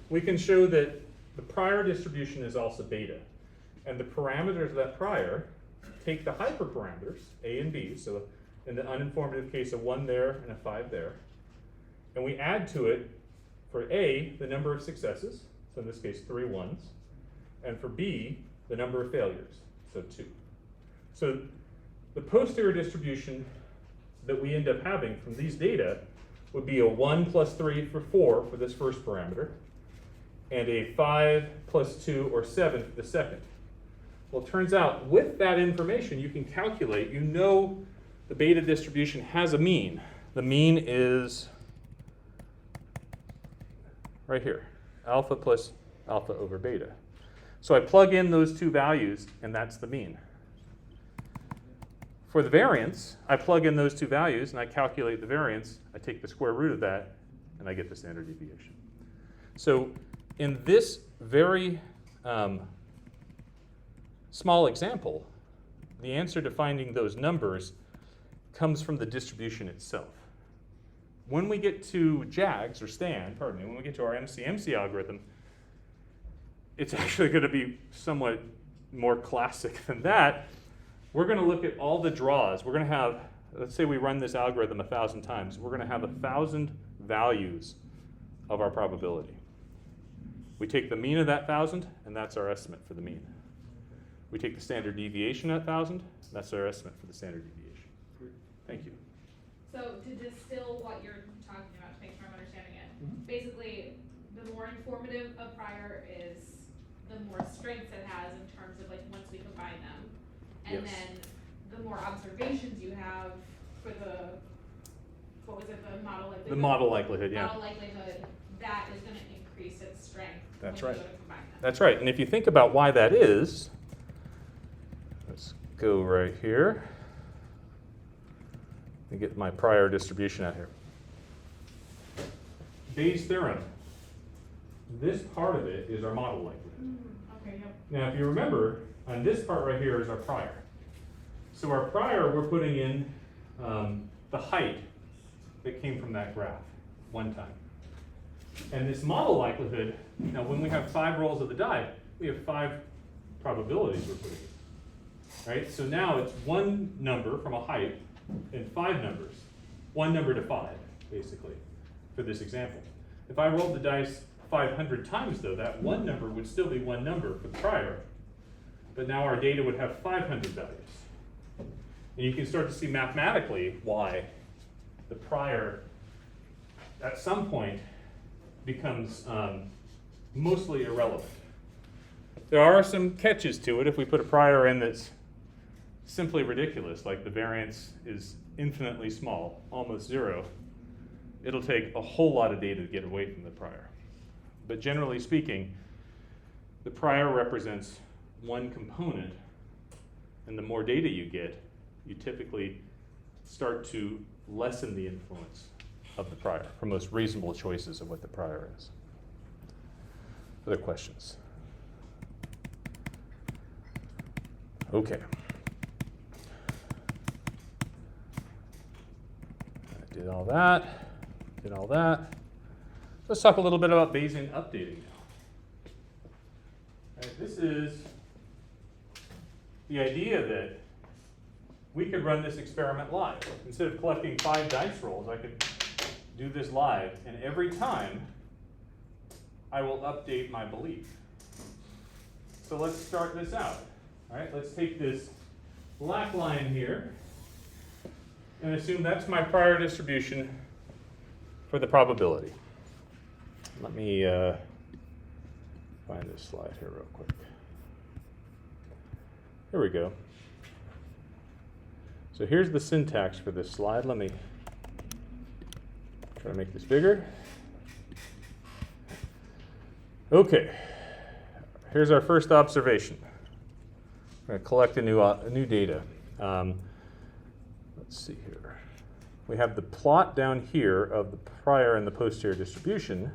we can show that the prior distribution is also beta. And the parameters of that prior take the hyperparameters, A and B, so in the uninformative case, a 1 there and a 5 there, and we add to it, for A, the number of successes, so in this case 3 ones, and for B, the number of failures, so 2. So the posterior distribution that we end up having from these data would be a 1 plus 3 for 4 for this first parameter, and a 5 plus 2 or 7 for the second. Well, it turns out with that information you can calculate, you know the beta distribution has a mean. The mean is right here, alpha plus alpha over beta. So I plug in those two values and that's the mean. For the variance, I plug in those two values and I calculate the variance. I take the square root of that and I get the standard deviation. So in this very small example, the answer to finding those numbers comes from the distribution itself. When we get to JAGS, or STAN, pardon me, when we get to our Mcmc algorithm, it's actually going to be somewhat more classic than that. We're going to look at all the draws. We're going to have, let's say we run this algorithm 1,000 times. We're going to have 1,000 values of our probability. We take the mean of that 1,000, and that's our estimate for the mean. We take the standard deviation at 1,000, that's our estimate for the standard deviation. Thank you. So to distill what you're talking about, to make sure I'm understanding it, basically, the more informative a prior is, the more strengths it has in terms of like once we combine them. And Yes. then the more observations you have for the, what was it, the model likelihood? The model likelihood, yeah. Model likelihood, that is gonna increase its strength. That's when right. you go to combine them. That's right, and if you think about why that is, let's go right here. Let me get my prior distribution out here. Bayes' theorem. This part of it is our model likelihood. Okay, yep. Now, if you remember, on this part right here is our prior. So our prior, we're putting in the height that came from that graph one time. And this model likelihood, now when we have 5 rolls of the die, we have 5 probabilities we're putting in. Right? So now it's one number from a height and 5 numbers. One number to 5, basically, for this example. If I rolled the dice 500 times, though, that one number would still be one number for the prior. But now our data would have 500 values. And you can start to see mathematically why the prior, at some point, becomes mostly irrelevant. There are some catches to it. If we put a prior in that's simply ridiculous, like the variance is infinitely small, almost 0, it'll take a whole lot of data to get away from the prior. But generally speaking, the prior represents one component, and the more data you get, you typically start to lessen the influence of the prior for most reasonable choices of what the prior is. Other questions? Okay. I did all that, did all that. Let's talk a little bit about Bayesian updating now. Right, this is the idea that we could run this experiment live. Instead of collecting 5 dice rolls, I could do this live, and every time I will update my belief. So let's start this out. All right, let's take this black line here and assume that's my prior distribution for the probability. Let me find this slide here real quick. Here we go. So here's the syntax for this slide. Let me try to make this bigger. Okay, here's our first observation. We're going to collect a new data. Let's see here. We have the plot down here of the prior and the posterior distribution.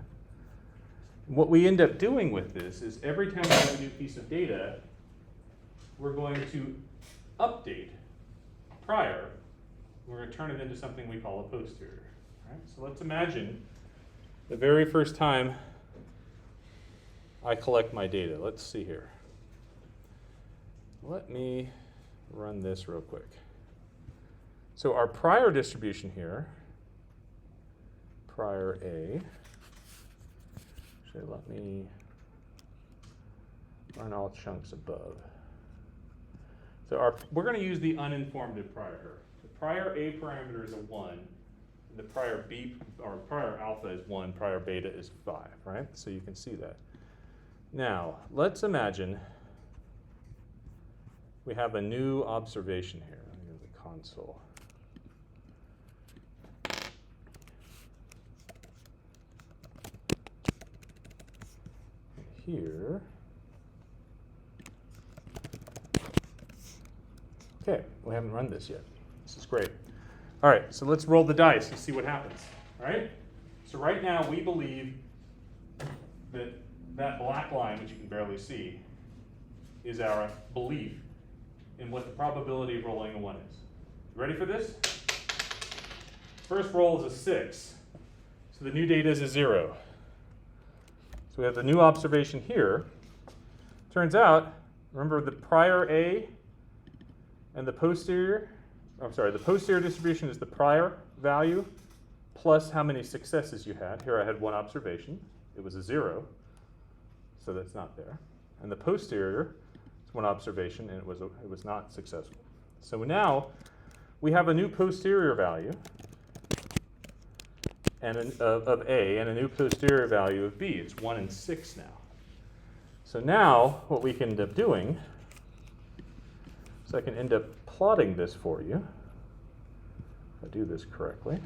What we end up doing with this is every time we have a new piece of data, we're going to update prior. We're going to turn it into something we call a posterior. Right? So let's imagine the very first time I collect my data. Let's see here. Let me run this real quick. So our prior distribution here, prior A, actually let me run all chunks above. So we're going to use the uninformed prior. The prior A parameter is a 1, and the prior B, or prior alpha is 1, prior beta is 5, right? So you can see that. Now, let's imagine we have a new observation here. Let me go to the console. Here. Okay, we haven't run this yet. This is great. All right, so let's roll the dice and see what happens. All right? So right now we believe that that black line, which you can barely see, is our belief in what the probability of rolling a 1 is. Ready for this? First roll is a 6. So the new data is a 0. So we have the new observation here. Turns out, remember the prior A and the posterior, the posterior distribution is the prior value plus how many successes you had. Here I had 1 observation. It was a 0, so that's not there. And the posterior is 1 observation, and it was not successful. So now we have a new posterior value and of A and a new posterior value of B. It's 1 and 6 now. So now what we can end up doing is I can end up plotting this for you. If I do this correctly.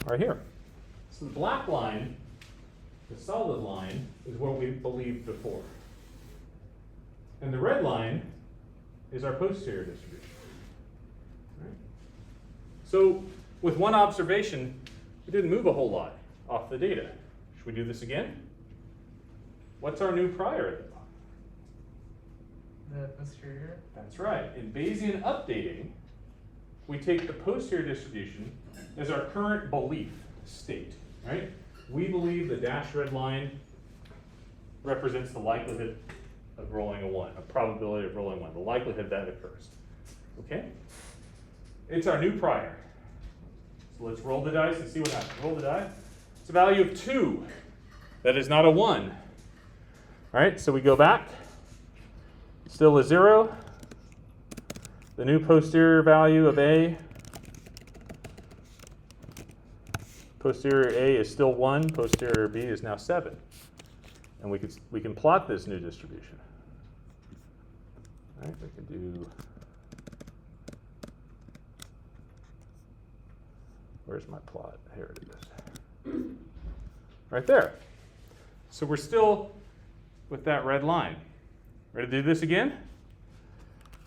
Right here. So the black line, the solid line, is what we believed before. And the red line is our posterior distribution. Right? So with 1 observation, we didn't move a whole lot off the data. Should we do this again? What's our new prior at the top? The posterior? That's right. In Bayesian updating, we take the posterior distribution as our current belief state, right? We believe the dashed red line represents the likelihood of rolling a 1, a probability of rolling 1, the likelihood that occurs. Okay? It's our new prior. So let's roll the dice and see what happens. Roll the die. It's a value of 2. That is not a 1. All right, so we go back. Still a 0. The new posterior value of A. Posterior A is still 1. Posterior B is now 7. And we can plot this new distribution. All right, we can do. Where's my plot? Here it is. Right there. So we're still with that red line. Ready to do this again?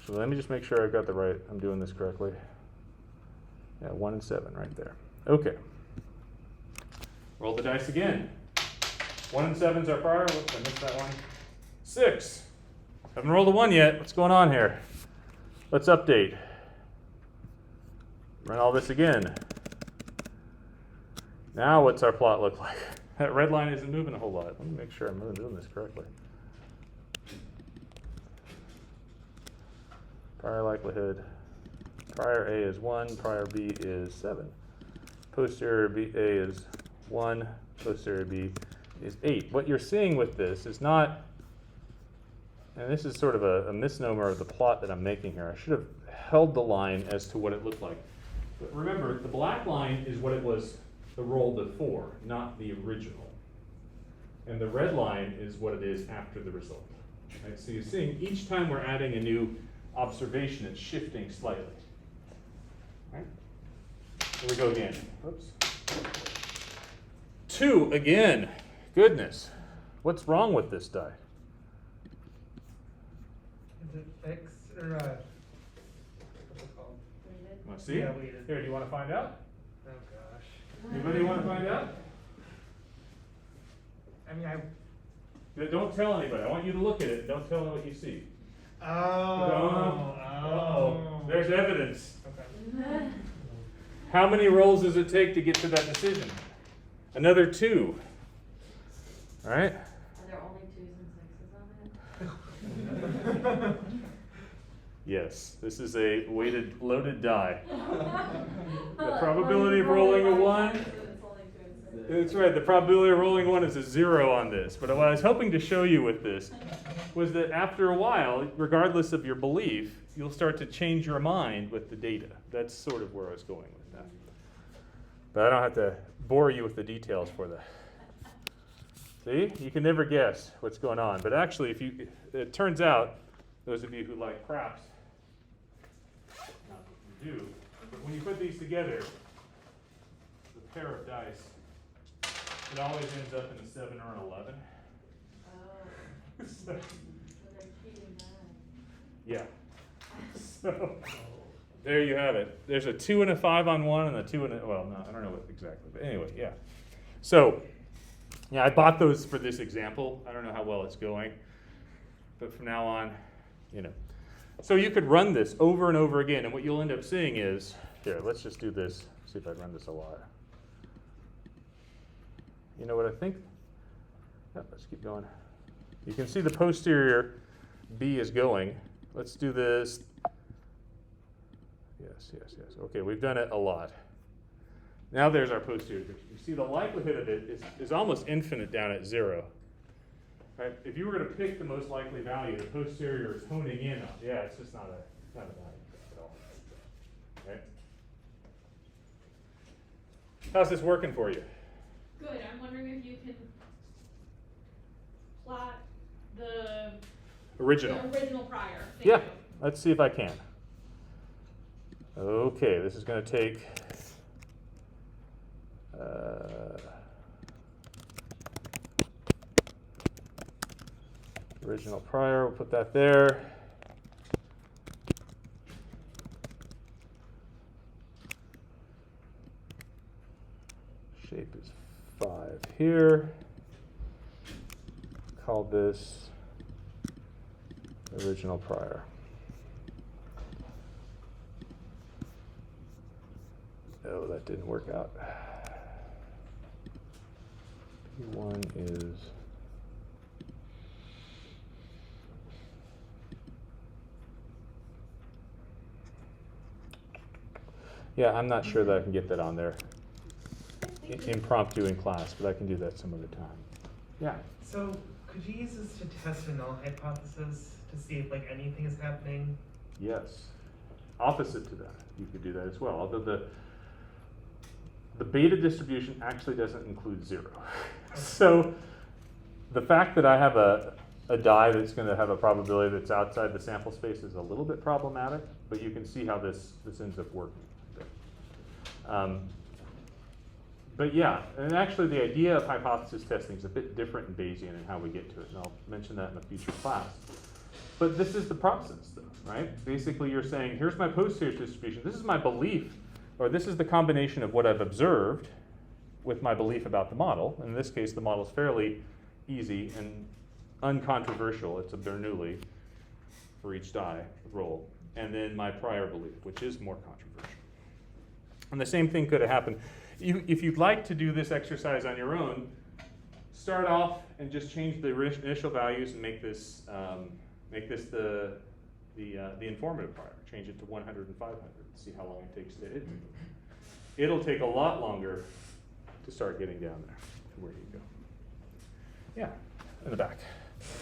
So let me just make sure I've got I'm doing this correctly. Yeah, 1 and 7 right there. Okay. Roll the dice again. 1 and 7's our prior. Whoops, I missed that one. 6. Haven't rolled a 1 yet. What's going on here? Let's update. Run all this again. Now what's our plot look like? That red line isn't moving a whole lot. Let me make sure I'm doing this correctly. Prior likelihood. Prior A is 1, prior B is 7. Posterior A is 1, posterior B is 8. What you're seeing with this is not, and this is sort of a misnomer of the plot that I'm making here. I should have held the line as to what it looked like. But remember, the black line is what it was the roll before, not the original. And the red line is what it is after the result. Right? So you're seeing each time we're adding a new observation, it's shifting slightly. Right? Here we go again. Oops. 2 again. Goodness. What's wrong with this die? fixed or what's it called? Want to see? Yeah, weighted. Here, do you want to find out? Oh gosh. Anybody want to find out? I mean, Don't tell anybody. I want you to look at it. Don't tell them what you see. Oh. There's evidence. Okay. How many rolls does it take to get to that decision? Another 2. All right? Are there only 2s and 6s on it? Yes, this is a weighted loaded die. The probability of rolling a 1. That's right, the probability of rolling 1 is a 0 on this. But what I was hoping to show you with this was that after a while, regardless of your belief, you'll start to change your mind with the data. That's sort of where I was going with that. But I don't have to bore you with the details for that. See, you can never guess what's going on. But actually, it turns out, those of you who like craps, not that you do, but when you put these together, the pair of dice, it always ends up in a 7 or an 11. Oh, So, so they're cheating that. yeah. So there you have it. There's a 2 and a 5 on one, and a 2 and a, well, no, I don't know what exactly, but anyway, yeah. So, yeah, I bought those for this example. I don't know how well it's going, but from now on, you know. So you could run this over and over again, and what you'll end up seeing is, here, let's just do this, see if I run this a lot. You know what I think? Yep, let's keep going. You can see the posterior B is going. Let's do this. Yes. Okay, we've done it a lot. Now there's our posterior. You see the likelihood of it is almost infinite down at 0. Right? If you were to pick the most likely value, the posterior is honing in on. Yeah, it's just not a value at all. Right? How's this working for you? Good, I'm wondering if you can plot the Original. prior. Thank Yeah, you. let's see if I can. Okay, this is going to take original prior, we'll put that there. Shape is 5 here. Call this original prior. Oh, that didn't work out. P1 is yeah, I'm not sure that I can get that on there impromptu in class, but I can do that some other time. Yeah. So could you use this to test a null hypothesis to see if like anything is happening? Yes. Opposite to that, you could do that as well. Although the beta distribution actually doesn't include 0. So the fact that I have a die that's going to have a probability that's outside the sample space is a little bit problematic, but you can see how this ends up working. But yeah, and actually the idea of hypothesis testing is a bit different in Bayesian and how we get to it, and I'll mention that in a future class. But this is the process, though, right? Basically, you're saying, here's my posterior distribution. This is my belief, or this is the combination of what I've observed with my belief about the model. In this case, the model is fairly easy and uncontroversial. It's a Bernoulli for each die roll. And then my prior belief, which is more controversial. And the same thing could have happened. If you'd like to do this exercise on your own, start off and just change the initial values and make this the informative prior. Change it to 100 and 500. See how long it takes to hit. It'll take a lot longer to start getting down there to where you go. Yeah, in the back.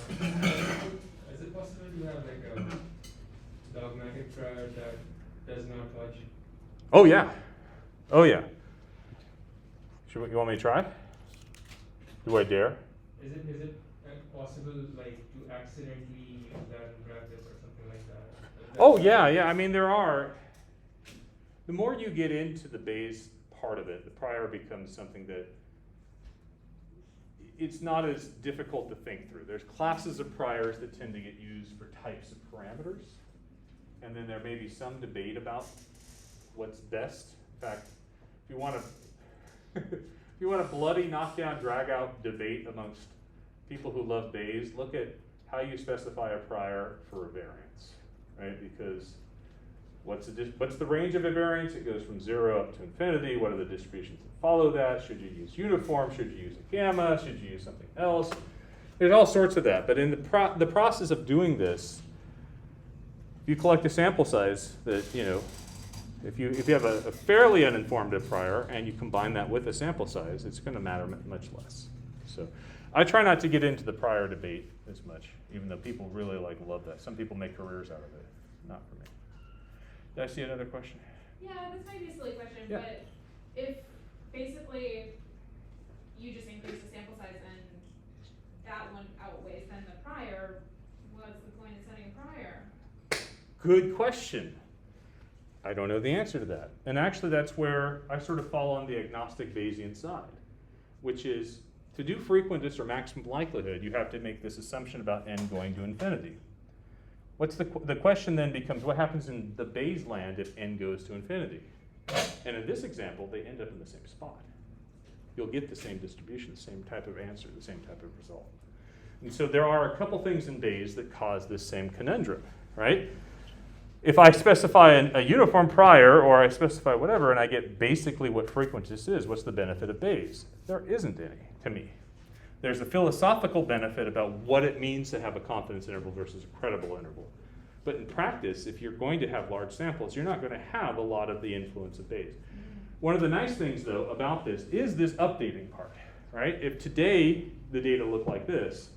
Is it possible to have like a dogmatic prior that does not touch? Oh yeah. Oh yeah. You want me to try? Do I dare? Is it possible like to accidentally use that in practice or something like that? Oh yeah. I mean, there are. The more you get into the Bayes part of it, the prior becomes something that it's not as difficult to think through. There's classes of priors that tend to get used for types of parameters, and then there may be some debate about what's best. In fact, if you want to, if you want a bloody knockdown, drag-out debate amongst people who love Bayes, look at how you specify a prior for a variance, right? Because what's the range of a variance? It goes from 0 up to infinity. What are the distributions that follow that? Should you use uniform? Should you use a gamma? Should you use something else? There's all sorts of that. But in the process of doing this, you collect a sample size that, you know, if you have a fairly uninformative prior and you combine that with a sample size, it's going to matter much less. So I try not to get into the prior debate as much, even though people really love that. Some people make careers out of it. Not for me. Did I see another question? Yeah, this might be a silly question, Yeah. but if basically you just increase the sample size and that one outweighs then the prior, what's the point of setting a prior? Good question. I don't know the answer to that. And actually that's where I sort of fall on the agnostic Bayesian side, which is to do frequentist or maximum likelihood, you have to make this assumption about n going to infinity. What's the question then becomes, what happens in the Bayes land if n goes to infinity? And in this example, they end up in the same spot. You'll get the same distribution, the same type of answer, the same type of result. And so there are a couple things in Bayes that cause this same conundrum, right? If I specify a uniform prior, or I specify whatever, and I get basically what frequentist is, what's the benefit of Bayes? There isn't any, to me. There's a philosophical benefit about what it means to have a confidence interval versus a credible interval. But in practice, if you're going to have large samples, you're not going to have a lot of the influence of Bayes. One of the nice things, though, about this is this updating part, right? If today the data look like this,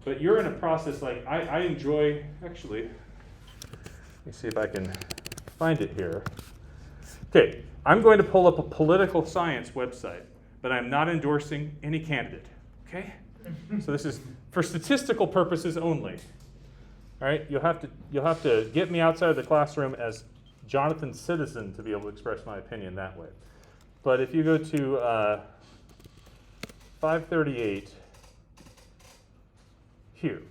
but you're in a process like, I enjoy, actually, let me see if I can find it here. Okay, I'm going to pull up a political science website, but I'm not endorsing any candidate, okay? So this is for statistical purposes only. All right, you'll have to get me outside of the classroom as Jonathan Citizen to be able to express my opinion that way. But if you go to 538 here,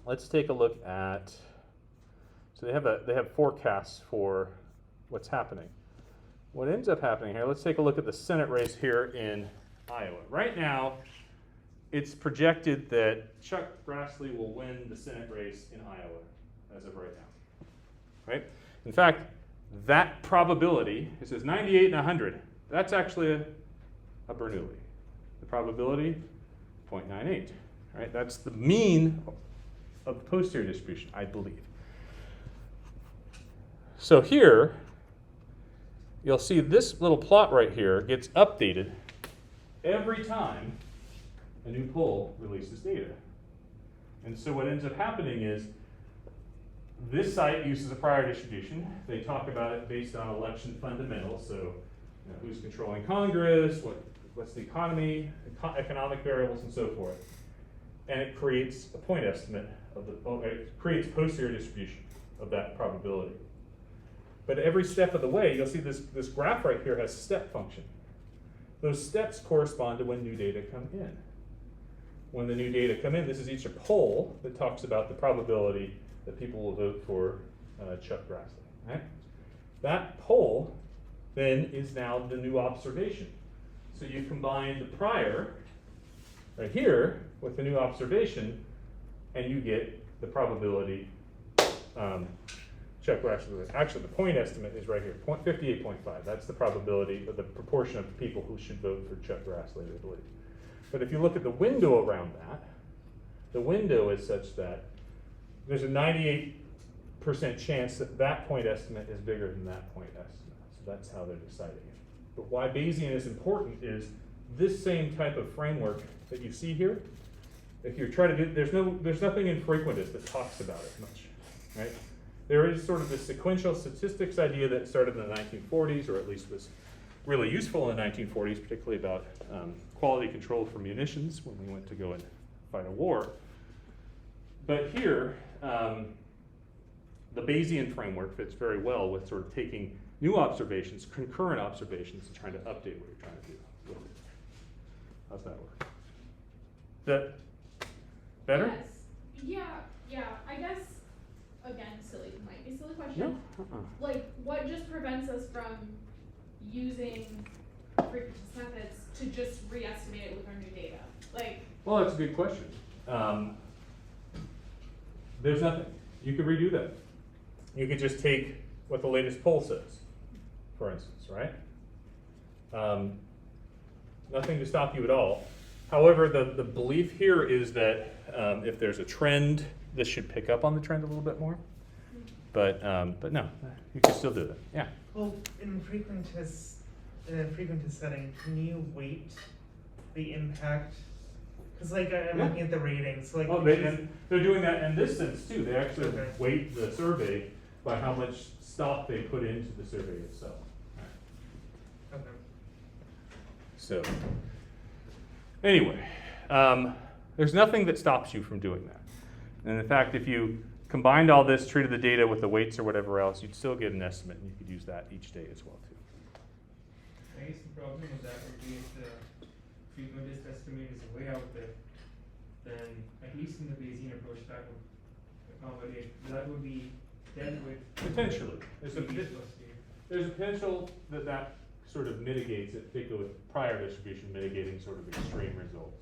let's take a look at. So they have forecasts for what's happening. What ends up happening here, let's take a look at the Senate race here in Iowa. Right now, it's projected that Chuck Grassley will win the Senate race in Iowa as of right now. Right? In fact, that probability, it says 98 and 100, that's actually a Bernoulli. The probability, 0.98. Right? That's the mean of the posterior distribution, I believe. So here, you'll see this little plot right here gets updated every time a new poll releases data. And so what ends up happening is this site uses a prior distribution. They talk about it based on election fundamentals, so who's controlling Congress, what's the economy, economic variables, and so forth. And it creates a point estimate of it creates posterior distribution of that probability. But every step of the way, you'll see this graph right here has a step function. Those steps correspond to when new data come in. When the new data come in, this is each a poll that talks about the probability that people will vote for Chuck Grassley. Right? That poll then is now the new observation. So you combine the prior right here with the new observation, and you get the probability Chuck Grassley. Actually, the point estimate is right here, 58.5. That's the probability of the proportion of people who should vote for Chuck Grassley, I believe. But if you look at the window around that, the window is such that there's a 98% chance that that point estimate is bigger than that point estimate. So that's how they're deciding it. But why Bayesian is important is this same type of framework that you see here. If you're trying to do, there's nothing in frequentist that talks about it much, right? There is sort of this sequential statistics idea that started in the 1940s, or at least was really useful in the 1940s, particularly about quality control for munitions when we went to go and fight a war. But here, the Bayesian framework fits very well with sort of taking new observations, concurrent observations, and trying to update what you're trying to do with it. How's that work? Is that better? Yes. Yeah, I guess, again, might be a silly question. No. Like, what just prevents us from using frequentist methods to just re-estimate it with our new data? Like, Well, that's a good question. There's nothing. You could redo that. You could just take what the latest poll says, for instance, right? Nothing to stop you at all. However, the belief here is that if there's a trend, this should pick up on the trend a little bit more. But no, you can still do that. Yeah. Well, in a frequentist setting, can you weight the impact? Because like I'm looking at the ratings, like And they're doing that in this sense too. They actually Okay. weight the survey by how much stock they put into the survey itself. okay. So, anyway, there's nothing that stops you from doing that. And in fact, if you combined all this, treated the data with the weights or whatever else, you'd still get an estimate, and you could use that each day as well too. I guess the problem with that would be if the frequentist estimate is way out there, then at least in the Bayesian approach that would accommodate, that would be dealt with. Potentially. There's a previous bit- posterior. There's a potential that that sort of mitigates it, particularly with prior distribution mitigating sort of extreme results.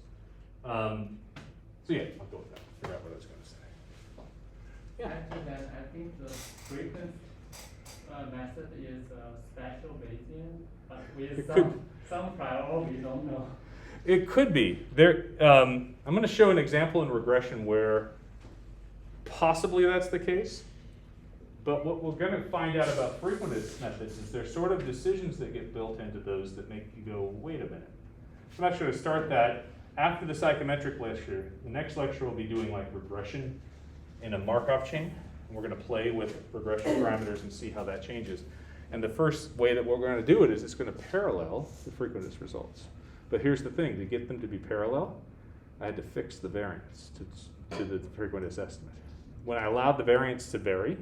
So yeah, I'll go with that. Figure out what I was going to say. Yeah. After that, I think the frequent method is special Bayesian, but with It some prior we don't know. It could be. There, I'm going to show an example in regression where possibly that's the case. But what we're going to find out about frequentist methods is there's sort of decisions that get built into those that make you go, wait a minute. I'm not sure to start that after the psychometric lecture. The next lecture will be doing like regression in a Markov chain. And we're going to play with regression parameters and see how that changes. And the first way that we're going to do it is it's going to parallel the frequentist results. But here's the thing, to get them to be parallel, I had to fix the variance to the frequentist estimate. When I allowed the variance to vary,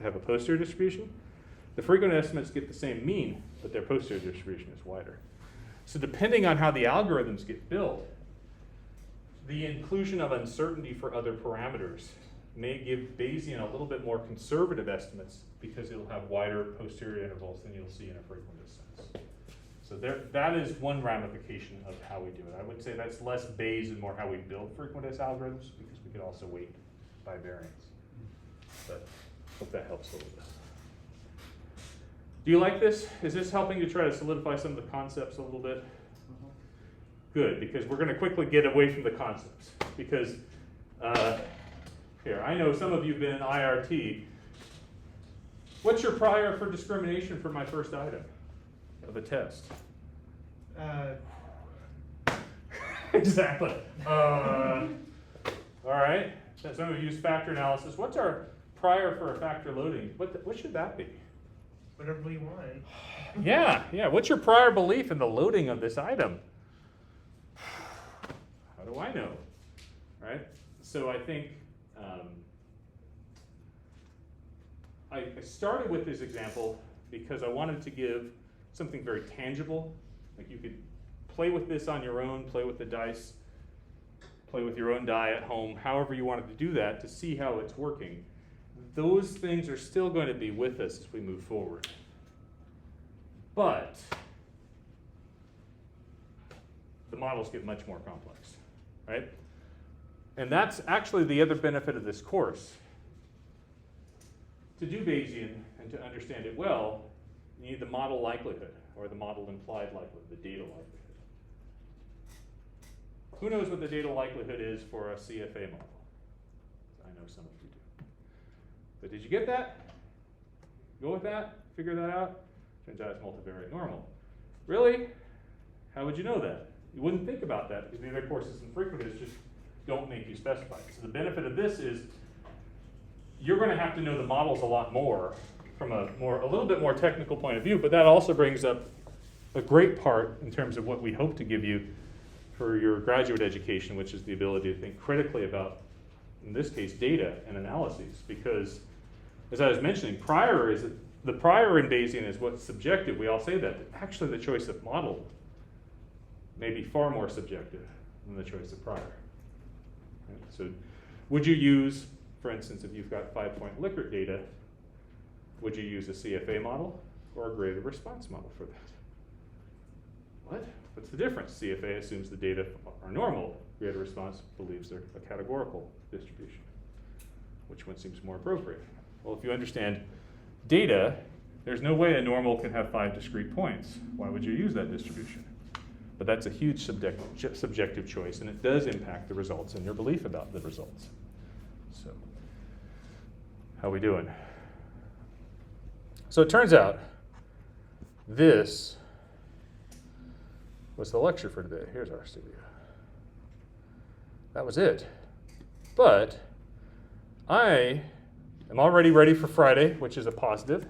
have a posterior distribution, the frequent estimates get the same mean, but their posterior distribution is wider. So depending on how the algorithms get built, the inclusion of uncertainty for other parameters may give Bayesian a little bit more conservative estimates because it'll have wider posterior intervals than you'll see in a frequentist sense. So that is one ramification of how we do it. I would say that's less Bayes and more how we build frequentist algorithms because we could also weight by variance. But hope that helps a little bit. Do you like this? Is this helping to try to solidify some of the concepts a little bit? Good, because we're going to quickly get away from the concepts. Because here, I know some of you have been in IRT. What's your prior for discrimination for my first item of a test? Exactly. All right. Some of you use factor analysis. What's our prior for a factor loading? What should that be? Whatever you want. Yeah. What's your prior belief in the loading of this item? How do I know? Right? So I think I started with this example because I wanted to give something very tangible. Like you could play with this on your own, play with the dice, play with your own die at home, however you wanted to do that to see how it's working. Those things are still going to be with us as we move forward. But the models get much more complex, right? And that's actually the other benefit of this course. To do Bayesian and to understand it well, you need the model likelihood, or the model implied likelihood, the data likelihood. Who knows what the data likelihood is for a CFA model? I know some of you do. But did you get that? Go with that? Figure that out? Turns out it's multivariate normal. Really? How would you know that? You wouldn't think about that because the other courses in frequentist just don't make you specify. So the benefit of this is you're going to have to know the models a lot more from a little bit more technical point of view, but that also brings up a great part in terms of what we hope to give you for your graduate education, which is the ability to think critically about, in this case, data and analyses. Because, as I was mentioning, the prior in Bayesian is what's subjective. We all say that. But actually, the choice of model may be far more subjective than the choice of prior. Right? So would you use, for instance, if you've got 5-point Likert data, would you use a CFA model or a graded response model for that? What? What's the difference? CFA assumes the data are normal. Graded response believes they're a categorical distribution. Which one seems more appropriate? Well, if you understand data, there's no way a normal can have 5 discrete points. Why would you use that distribution? But that's a huge subjective choice, and it does impact the results and your belief about the results. So, how are we doing? So it turns out this was the lecture for today. Here's our studio. That was it. But I am already ready for Friday, which is a positive.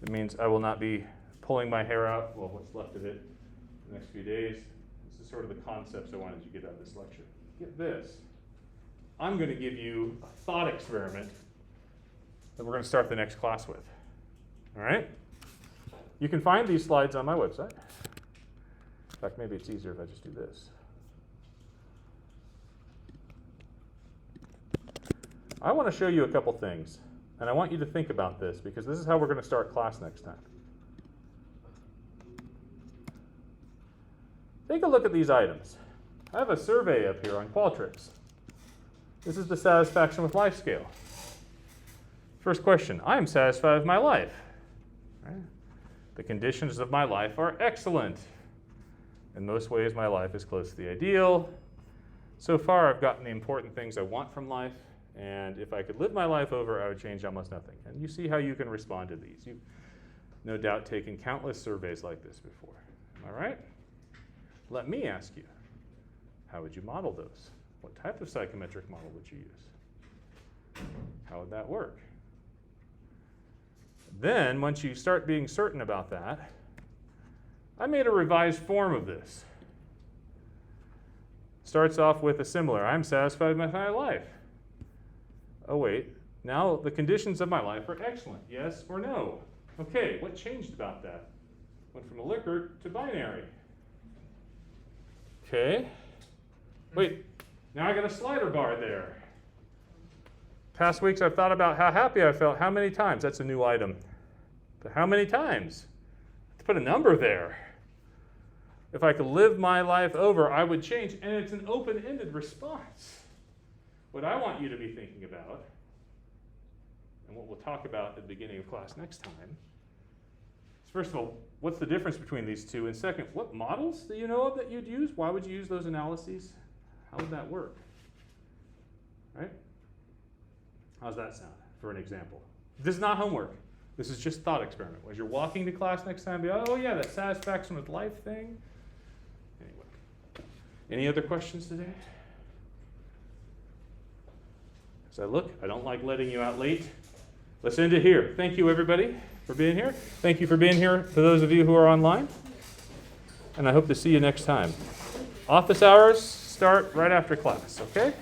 It means I will not be pulling my hair out, well, what's left of it, the next few days. This is sort of the concepts I wanted you to get out of this lecture. Get this. I'm going to give you a thought experiment that we're going to start the next class with. All right? You can find these slides on my website. In fact, maybe it's easier if I just do this. I want to show you a couple things, and I want you to think about this because this is how we're going to start class next time. Take a look at these items. I have a survey up here on Qualtrics. This is the satisfaction with life scale. First question, I am satisfied with my life. Right? The conditions of my life are excellent. In most ways, my life is close to the ideal. So far, I've gotten the important things I want from life. And if I could live my life over, I would change almost nothing. And you see how you can respond to these. You've no doubt taken countless surveys like this before. All right? Let me ask you, how would you model those? What type of psychometric model would you use? How would that work? Then, once you start being certain about that, I made a revised form of this. Starts off with a similar, I'm satisfied with my life. Oh wait, now the conditions of my life are excellent, yes or no? Okay, what changed about that? Went from a Likert to binary. Okay, wait, now I got a slider bar there. Past weeks I've thought about how happy I felt, how many times? That's a new item. But how many times? Let's put a number there. If I could live my life over, I would change, and it's an open-ended response. What I want you to be thinking about, and what we'll talk about at the beginning of class next time, is first of all, what's the difference between these two? And second, what models do you know of that you'd use? Why would you use those analyses? How would that work? Right? How's that sound for an example? This is not homework. This is just thought experiment. As you're walking to class next time, be, oh yeah, that satisfaction with life thing. Anyway, any other questions today? As I look, I don't like letting you out late. Let's end it here. Thank you, everybody, for being here. Thank you for being here for those of you who are online. And I hope to see you next time. Office hours start right after class, okay?